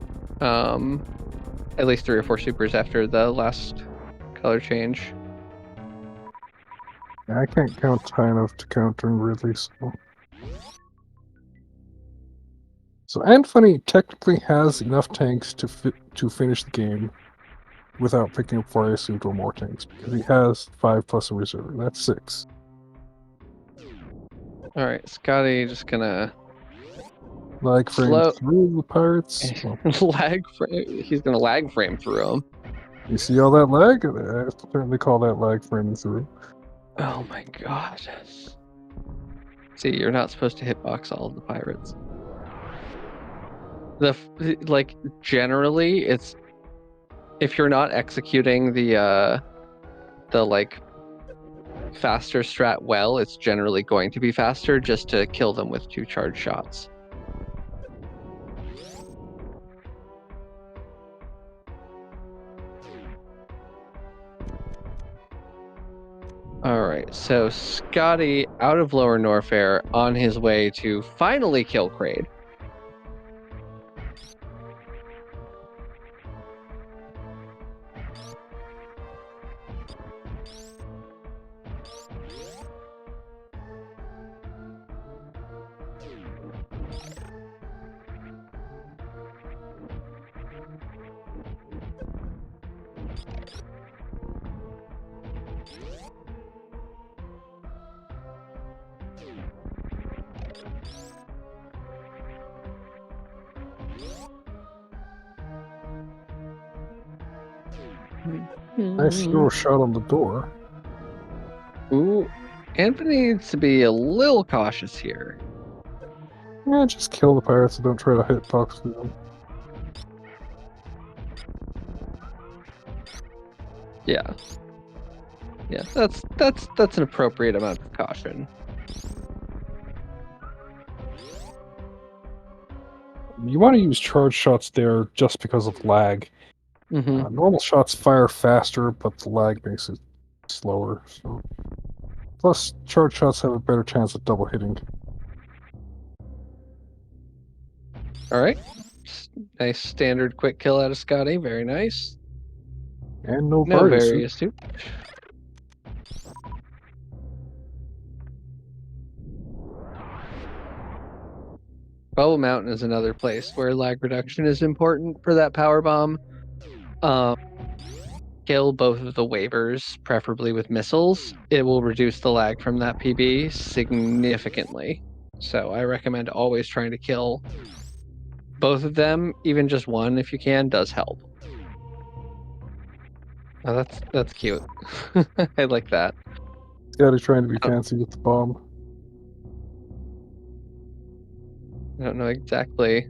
at least 3 or 4 supers after the last color change. Yeah, I can't count high enough to counter Ridley, so. So Anfunny technically has enough tanks to finish the game without picking up Varia suit or more tanks, because he has 5 plus a reserve. That's 6. Alright, Scotty just gonna lag frame through the pirates. He's gonna lag frame through them. You see all that lag? I certainly call that lag framing through. Oh my god. See, you're not supposed to hitbox all of the pirates. Generally, it's if you're not executing the like faster strat well, it's generally going to be faster just to kill them with 2 charge shots. Alright, so Scotty out of Lower Norfair on his way to finally kill Kraid. Nice hero shot on the door. Ooh, Anfunny needs to be a little cautious here. Yeah, just kill the pirates and don't try to hitbox through them. Yeah. Yeah, that's an appropriate amount of caution. You want to use charge shots there just because of lag. Mm-hmm. Normal shots fire faster, but the lag makes it slower. So, plus charge shots have a better chance of double hitting. All right. Nice standard quick kill out of Scotty. Very nice. And no No various. very astute. Bubble Mountain is another place where lag reduction is important for that power bomb. Kill both of the waivers, preferably with missiles. It will reduce the lag from that PB significantly. So I recommend always trying to kill both of them. Even just one, if you can, does help. Oh, that's cute. I like that. Scotty trying to be Oh, fancy with the bomb. I don't know exactly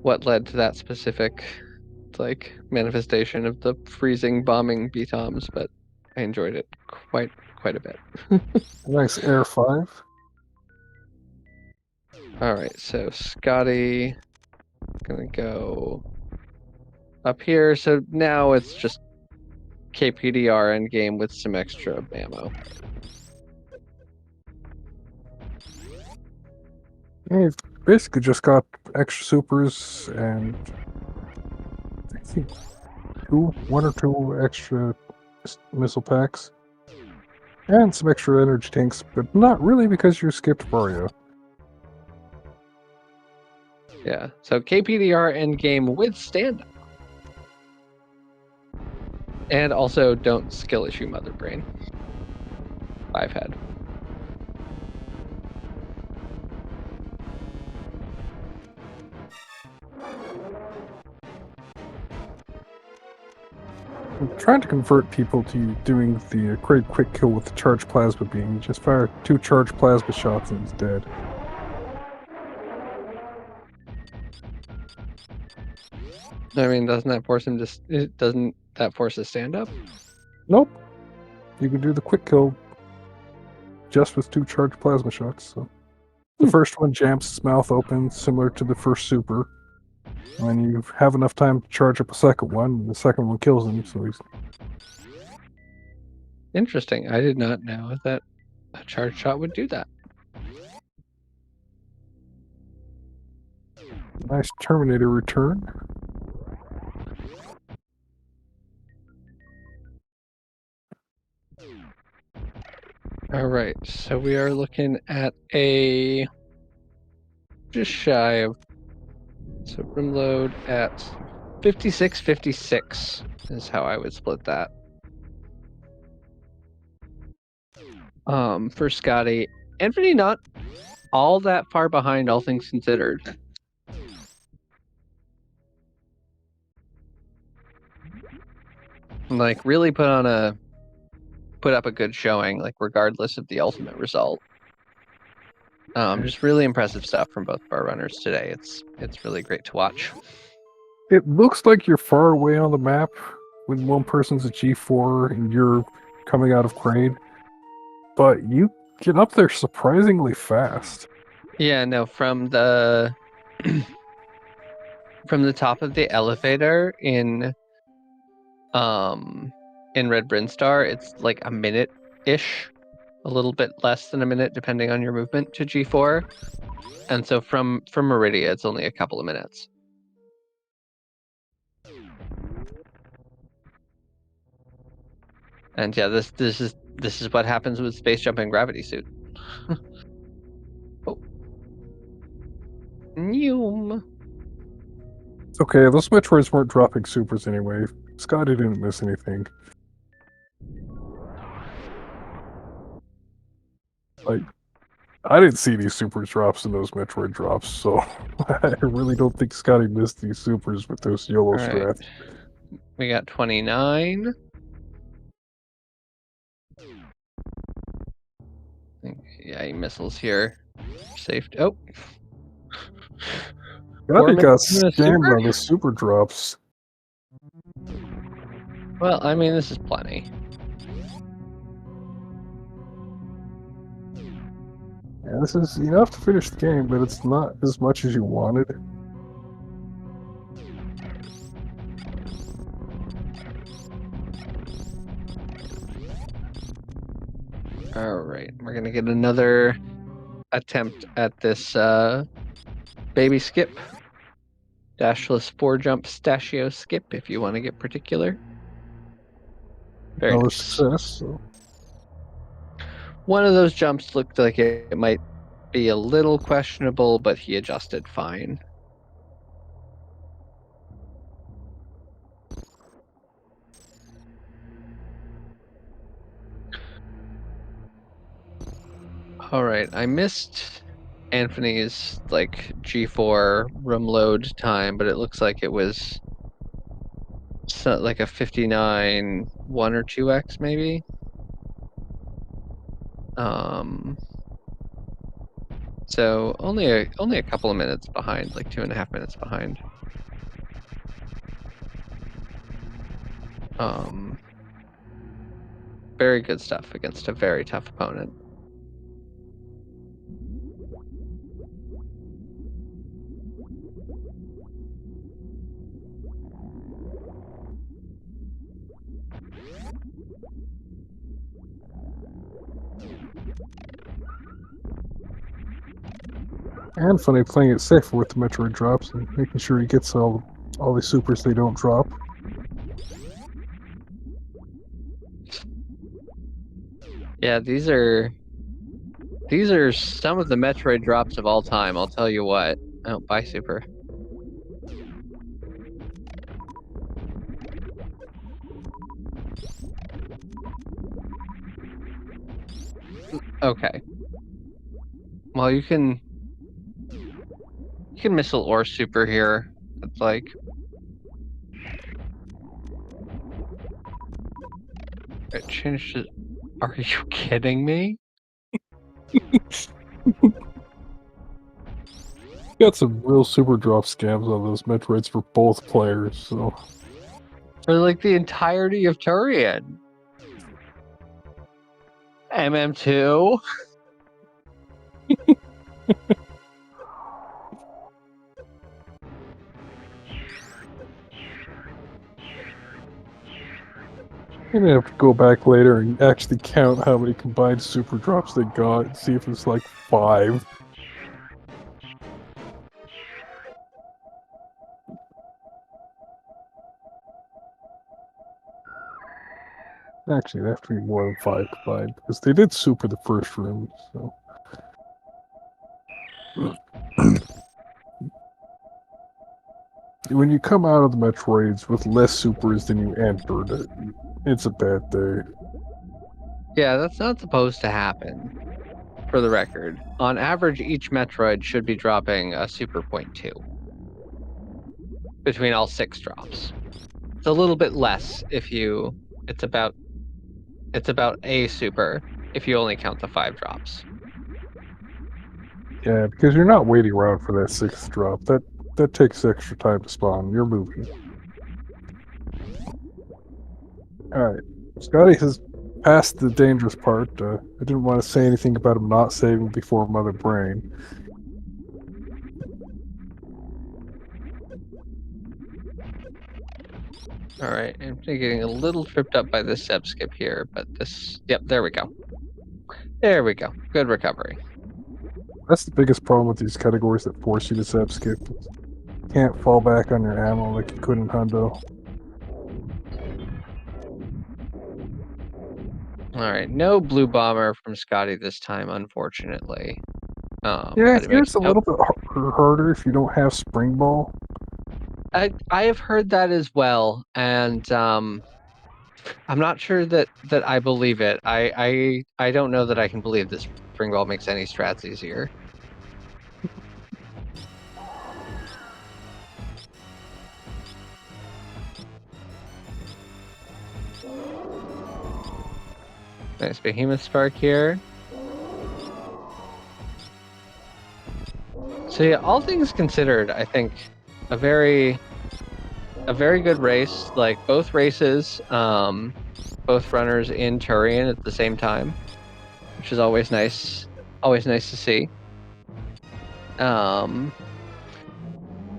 what led to that specific manifestation of the freezing bombing BTOMs, but I enjoyed it quite a bit. Nice air 5. All right, so Scotty gonna go up here. So now it's just KPDR end game with some extra ammo. You've basically just got extra supers and I think one or two extra missile packs. And some extra energy tanks, but not really because you skipped Vario. Yeah, so KPDR end game with stand up. And also don't skill issue Mother Brain. 5 head. I'm trying to convert people to doing the great quick kill with the charged plasma beam. Just fire 2 charged plasma shots and he's dead. I mean, doesn't that force him to? Doesn't that force a stand up? Nope. You can do the quick kill just with 2 charged plasma shots. So the first one jams his mouth open, similar to the first super. And then you have enough time to charge up a second one, and the second one kills him, so he's... Interesting. I did not know that a charge shot would do that. Nice Terminator return. All right, so we are looking at a just shy of so room load at 56-56 is how I would split that. For Scotty, Anfunny not all that far behind, all things considered. Like really put up a good showing, like regardless of the ultimate result. Just really impressive stuff from both of our runners today. It's really great to watch. It looks like you're far away on the map when one person's at G4 and you're coming out of grade, but you get up there surprisingly fast. Yeah, no, from the from the top of the elevator in Red Brinstar, it's like a minute-ish, a little bit less than a minute depending on your movement to G4. And so from Meridia, it's only a couple of minutes. And yeah, this is what happens with space jumping gravity suit. Oh. Noom. It's okay, those Metroids weren't dropping supers anyway. Scotty didn't miss anything. Like, I didn't see these super drops in those Metroid drops, so I really don't think Scotty missed these supers with those YOLO strats. We got 29. Yeah, he missiles here. Safe. Oh. Scotty got Super? scammed on the super drops. Well, I mean, this is plenty. Yeah, this is enough to finish the game, but it's not as much as you wanted. All right, we're gonna get another attempt at this baby skip. Dashless 4-jump stachio skip, if you want to get particular. Very Another nice. success. So. One of those jumps looked like it might be a little questionable, but he adjusted fine. All right, I missed Anfunny's like G4 room load time, but it looks like it was like a 59 1 or 2x maybe. So only a couple of minutes behind, like 2.5 minutes behind. Very good stuff against a very tough opponent. Anfunny playing it safer with the Metroid drops and making sure he gets all the supers they don't drop. Yeah, these are some of the Metroid drops of all time, I'll tell you what. Oh, bye, super. Okay. Well, you can missile or super here. It's like it changed it. Are you kidding me? Got some real super drop scams on those Metroids for both players, so. For like the entirety of Turian. MM2. I'm gonna have to go back later and actually count how many combined super drops they got and see if it's like 5. Actually, they have to be more than 5 combined, because they did super the first room, so. When you come out of the Metroids with less supers than you entered, it's a bad day. Yeah, that's not supposed to happen. For the record, on average, each Metroid should be dropping a super 0.2 between all 6 drops. It's a little bit less if you. It's about a super if you only count the 5 drops. Yeah, because you're not waiting around for that 6th drop. That takes extra time to spawn. You're moving. Alright. Scotty has passed the dangerous part. I didn't want to say anything about him not saving before Mother Brain. Alright, I'm getting a little tripped up by this sub skip here, but this. Yep, there we go. There we go. Good recovery. That's the biggest problem with these categories that force you to sub skip. Can't fall back on your ammo like you could in Hundo. Alright, no blue bomber from Scotty this time, unfortunately. Yeah, But it makes here's a little bit harder if you don't have Spring Ball. I have heard that as well, and I'm not sure that I believe it. I don't know that I can believe this spring ball makes any strats easier. Nice behemoth spark here. So yeah, all things considered, I think a very good race. Like both races, both runners in Turian at the same time, which is always nice. Always nice to see. Um,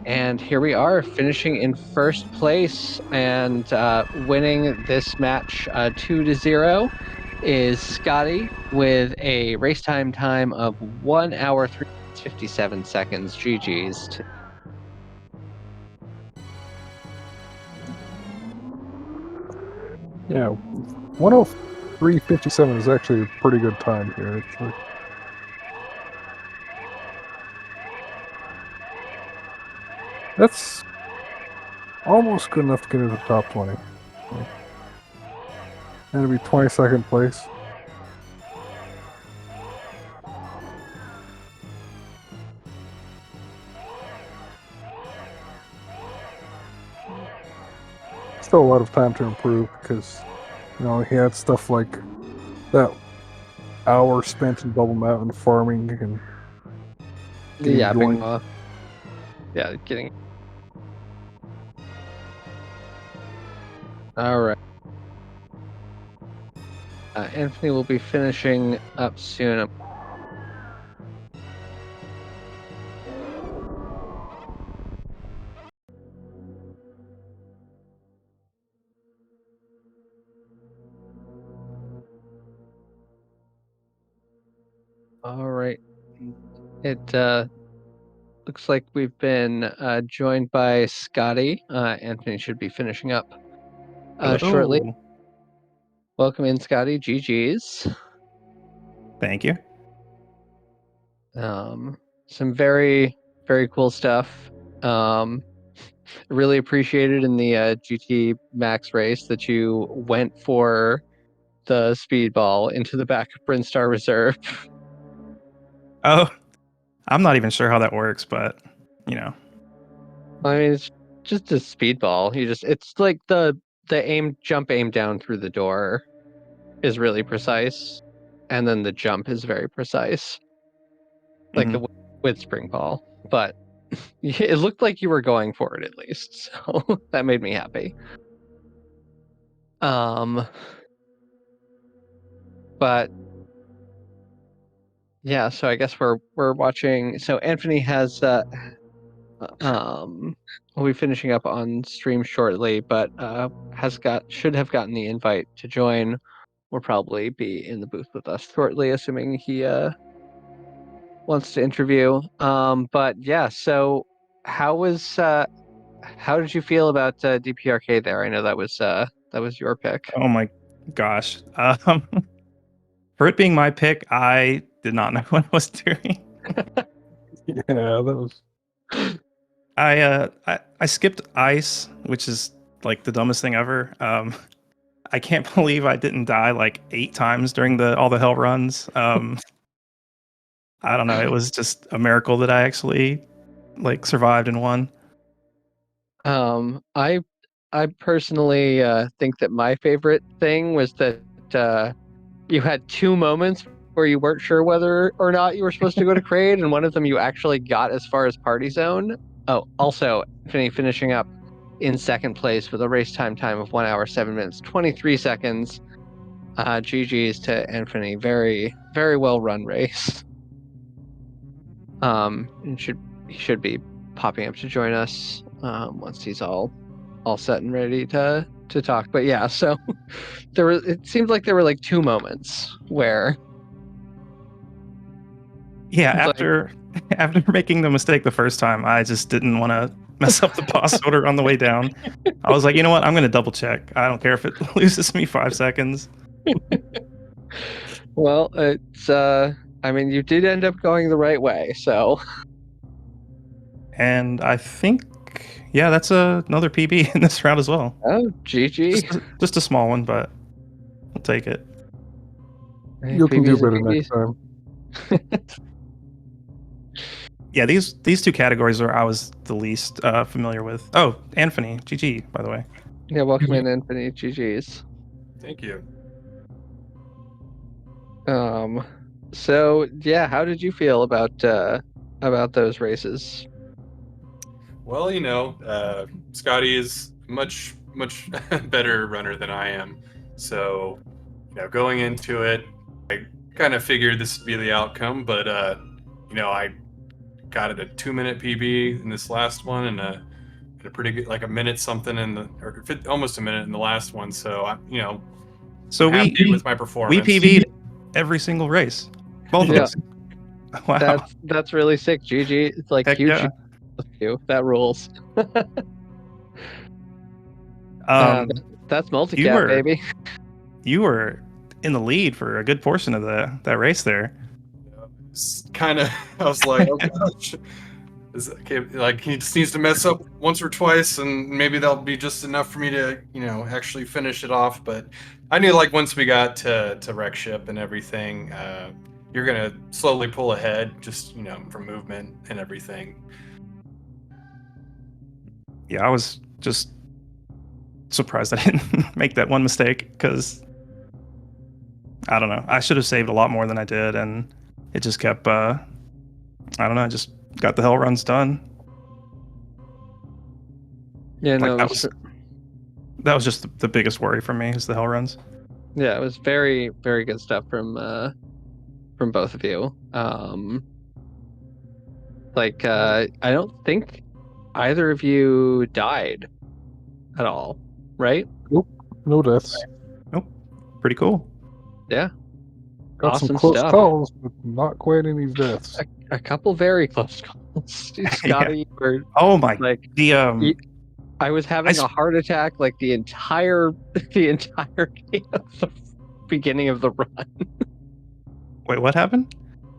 and here we are, finishing in first place and winning this match 2-0 is Scotty with a race time of 1 hour 3 minutes 57 seconds. GG's. Yeah, 103.57 is actually a pretty good time here. It's like, that's almost good enough to get into the top 20. Like, and it'd be 22nd place. Still a lot of time to improve because, he had stuff like that hour spent in Bubble Mountain farming and getting Yeah, joined. yeah, getting. All right. Anthony will be finishing up soon. All right. It looks like we've been joined by Scotty. Anthony should be finishing up shortly. Hello. Welcome in, Scotty. GG's. Thank you. Some very, very cool stuff. Really appreciated in the GT Max race that you went for the speedball into the back of Brinstar Reserve. Oh, I'm not even sure how that works, but I mean, it's just a speedball. It's like the aim down through the door is really precise, and then the jump is very precise, like mhm. the with spring ball. But it looked like you were going for it at least, so that made me happy. But yeah, so I guess we're watching. So Anthony has will be finishing up on stream shortly, but should have gotten the invite to join. Will probably be in the booth with us shortly, assuming he wants to interview. But yeah, so how was how did you feel about DPRK there? I know that was your pick. Oh my gosh. For it being my pick, I did not know what I was doing. Yeah, that was. I skipped ice, which is like the dumbest thing ever. I can't believe I didn't die like 8 times during all the hell runs. I don't know. It was just a miracle that I actually like survived and won. I personally think that my favorite thing was that you had 2 moments where you weren't sure whether or not you were supposed to go to Crade, and one of them you actually got as far as Party Zone. Oh, also, Anthony finishing up in second place with a race time of 1 hour 7 minutes 23 seconds. GG's to Anthony. Very, very well run race. And he should be popping up to join us once he's all set and ready to talk. But yeah, so it seemed like there were like 2 moments where Yeah, it's like, after making the mistake the first time, I just didn't want to mess up the boss order on the way down. I was like, you know what? I'm going to double check. I don't care if it loses me 5 seconds. well, it's I mean, you did end up going the right way, so And I think, yeah, that's another PB in this round as well. oh, GG. Just a small one, but I'll take it. You can do PBs and better PBs. next time. Yeah, these two categories are I was the least familiar with. Oh, Anfunny, GG, by the way. Yeah, welcome in, Anthony. GG's. Thank you. So yeah, how did you feel about about those races? Well, Scotty is much better runner than I am. So, going into it, I kind of figured this would be the outcome, but I got it a 2-minute PB in this last one, and a pretty good, like a minute something almost a minute in the last one. So So I'm happy with my we performance. PV'd every single race, both of Yeah. us. Wow. That's really sick, GG. It's like Heck huge yeah. of you. That rules. That's You multi-cap, were baby. you were in the lead for a good portion of that race there. It's kind of, I was like, oh gosh. Okay, like he just needs to mess up once or twice, and maybe that'll be just enough for me to, actually finish it off. But I knew, like, once we got to wreck ship and everything, you're gonna slowly pull ahead, just from movement and everything. Yeah, I was just surprised I didn't make that one mistake because I don't know. I should have saved a lot more than I did, and it just kept. I don't know. I just got the hell runs done. Yeah, Like no, that was just the biggest worry for me is the hell runs. yeah, it was very, very good stuff from both of you. I don't think either of you died at all, right? Nope, no deaths. Nope. Pretty cool. Yeah. Got Awesome some close stuff. calls, but not quite any deaths. A couple very close calls. Scotty, you were Oh my! like The I was having a heart attack like the entire game of the beginning of the run. wait, what happened?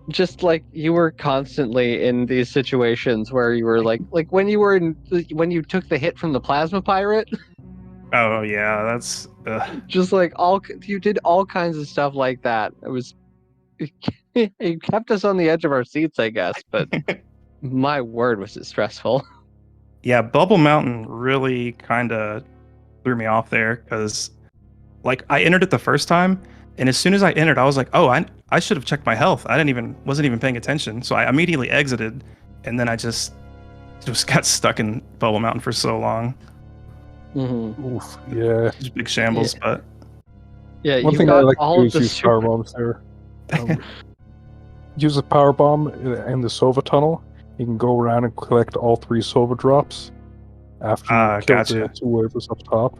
Just like you were constantly in these situations where you were like when you took the hit from the plasma pirate, Oh yeah, that's. just like you did all kinds of stuff like that. It was it kept us on the edge of our seats, I guess, but my word, was it stressful. Yeah, Bubble Mountain really kind of threw me off there because, like, I entered it the first time, and as soon as I entered, I was like, "Oh, I should have checked my health. I wasn't even paying attention." So I immediately exited, and then I just got stuck in Bubble Mountain for so long. Mm-hmm. Oof, yeah. Just big shambles, but Yeah, One you thing I got like to all do of is the use power bombs there. Use a power bomb in the Sova tunnel. You can go around and collect all 3 Sova drops after you kill gotcha. the 2 waivers up top.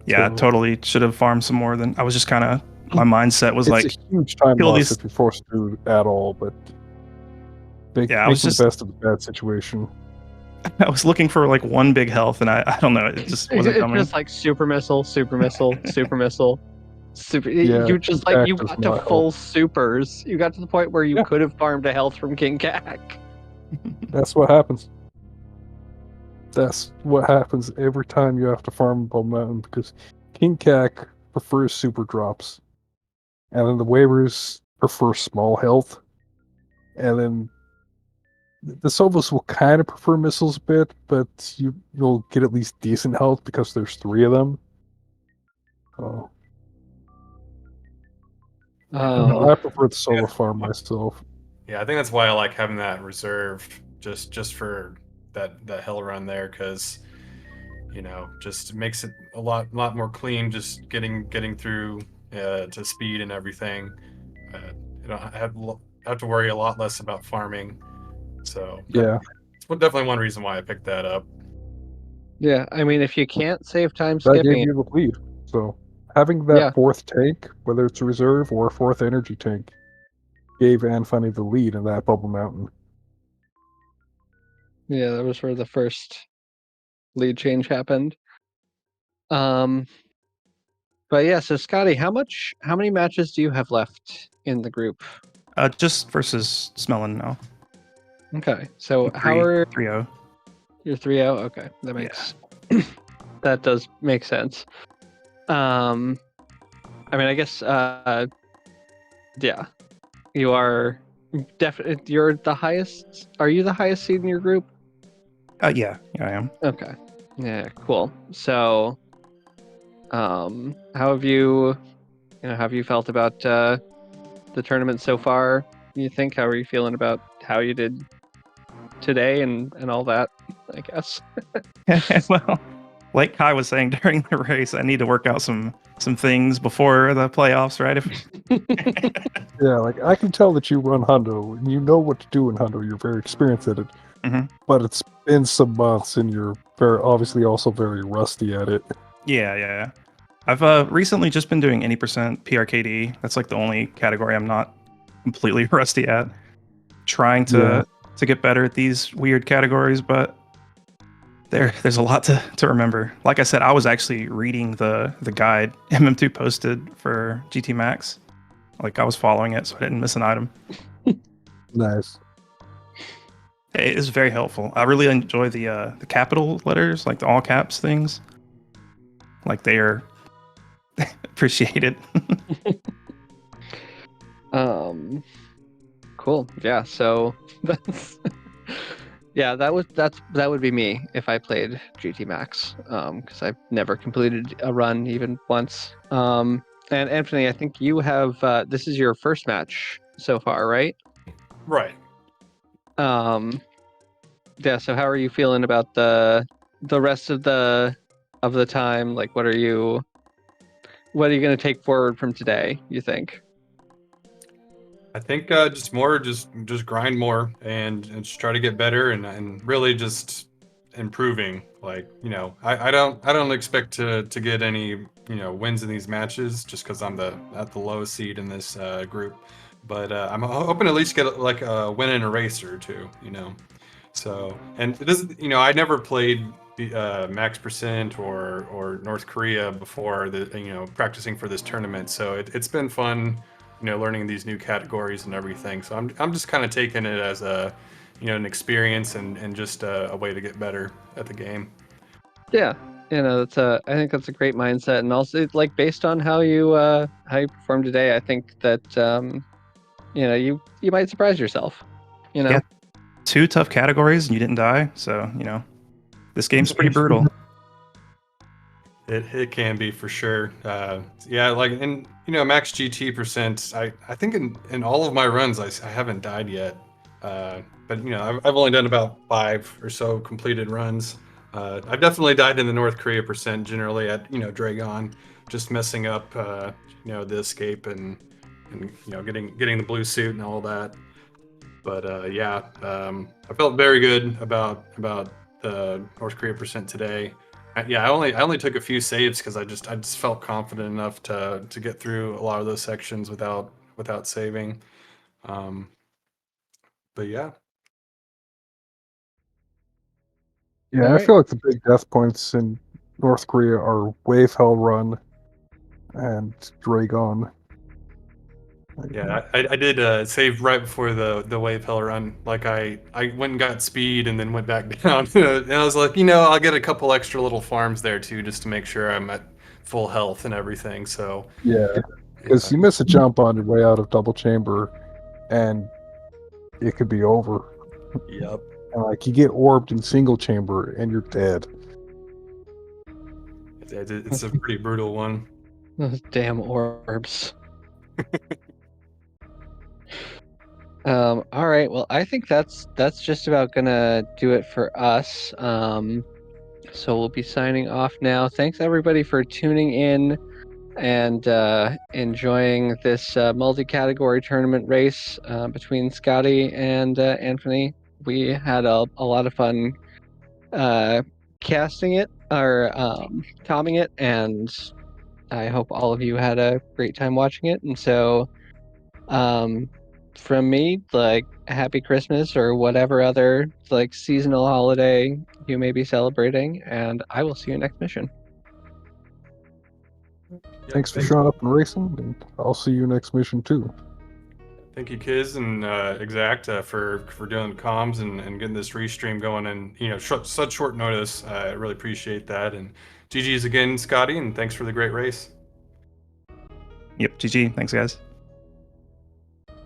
Yeah, So- totally should have farmed some more than I was just kind of my mindset was It's like, a huge time kill loss these- if you're forced to at all, but Yeah, I was making just- the best of the bad situation. I was looking for like one big health, and I don't know, it just wasn't It's coming. just like super missile, super missile, super missile. Yeah, you just King like you Cac does got to not full supers. You got to the point where you Yeah. could have farmed a health from King Cac. That's what happens. That's what happens every time you have to farm Bubble Mountain because King Cac prefers super drops. And then the waivers prefer small health. And then the Sovas will kind of prefer missiles a bit, but you'll get at least decent health because there's 3 of them. Oh. I prefer the solo farm myself. Yeah, I think that's why I like having that reserve just for that hell run there, because just makes it a lot more clean, just getting through to speed and everything. I have to worry a lot less about farming. So Yeah. it's definitely one reason why I picked that up. Yeah, I mean, if you can't save time That gave skipping, you the lead. So having that 4th tank, whether it's a reserve or a 4th energy tank, gave Anfunny the lead in that Bubble Mountain. yeah, that was where the first lead change happened. But yeah, so Scotty, how many matches do you have left in the group? Just versus Smellin now. Okay, so how are 3-0? you're 3-0? Okay, that makes that does make sense. I mean, I guess yeah, you are definitely you're the highest. Are you the highest seed in your group? Yeah, I am. Okay, yeah, cool. So, how have you felt about the tournament so far? You think? How are you feeling about how you did today and all that, I guess. Well, like Kai was saying during the race, I need to work out some things before the playoffs, right? Yeah, like I can tell that you run Hundo and you know what to do in Hundo. You're very experienced at it, Mhm. but it's been some months and you're very obviously also very rusty at it. Yeah. I've recently just been doing any percent PRKD. That's like the only category I'm not completely rusty at. Trying to get better at these weird categories, but there's a lot to remember. Like I said, I was actually reading the guide MM2 posted for GT Max. Like I was following it, so I didn't miss an item. Nice. It is very helpful. I really enjoy the capital letters, like the all caps things. Like they are appreciated. Cool. Yeah. So that's yeah. That would be me if I played GT Max. Because I've never completed a run even once. And Anthony, I think you have. This is your first match so far, right? Right. Yeah. So how are you feeling about the rest of the time? Like, what are you going to take forward from today, you think? I think just more, just grind more and just try to get better and really just improving. Like I don't expect to get any wins in these matches just because I'm at the lowest seed in this group, but I'm hoping to at least get like a win in a race or two. So and this I never played max percent or North Korea before the practicing for this tournament, so it's been fun learning these new categories and everything. So I'm just kind of taking it as a an experience and just a way to get better at the game. Yeah, I think that's a great mindset, and also like based on how you performed today, I think that you might surprise yourself. Yeah. 2 tough categories and you didn't die, so this game's pretty brutal. It can be for sure. Yeah, like in max GT percent, I think in all of my runs I haven't died yet. But I've only done about 5 or so completed runs. I've definitely died in the North Korea percent generally at Dragon, just messing up the escape and getting the blue suit and all that. But yeah, I felt very good about the North Korea percent today. Yeah, I only took a few saves because I just felt confident enough to get through a lot of those sections without saving. But yeah. Yeah, All I right. feel like the big death points in North Korea are Wave Hell Run and Dragon. Yeah, I did save right before the wave hell run. Like I went and got speed and then went back down. And I was like, I'll get a couple extra little farms there too, just to make sure I'm at full health and everything. So Yeah, because yeah. you miss a jump on your way out of double chamber, and it could be over. Yep. And like you get orbed in single chamber, and you're dead. It's a pretty brutal one. Those damn orbs. All right. Well, I think that's just about gonna do it for us. So we'll be signing off now. Thanks everybody for tuning in and enjoying this multi-category tournament race between Scotty and Anthony. We had a lot of fun casting it or tomming it, and I hope all of you had a great time watching it. And so, um, from me, like happy Christmas or whatever other like seasonal holiday you may be celebrating, and I will see you next mission. Yep, Thanks for showing up and racing, and I'll see you next mission too. Thank you, Kiz and Exact, for doing comms and getting this restream going in such short notice. I really appreciate that. And GG's again, Scotty, and thanks for the great race. Yep, GG. Thanks, guys.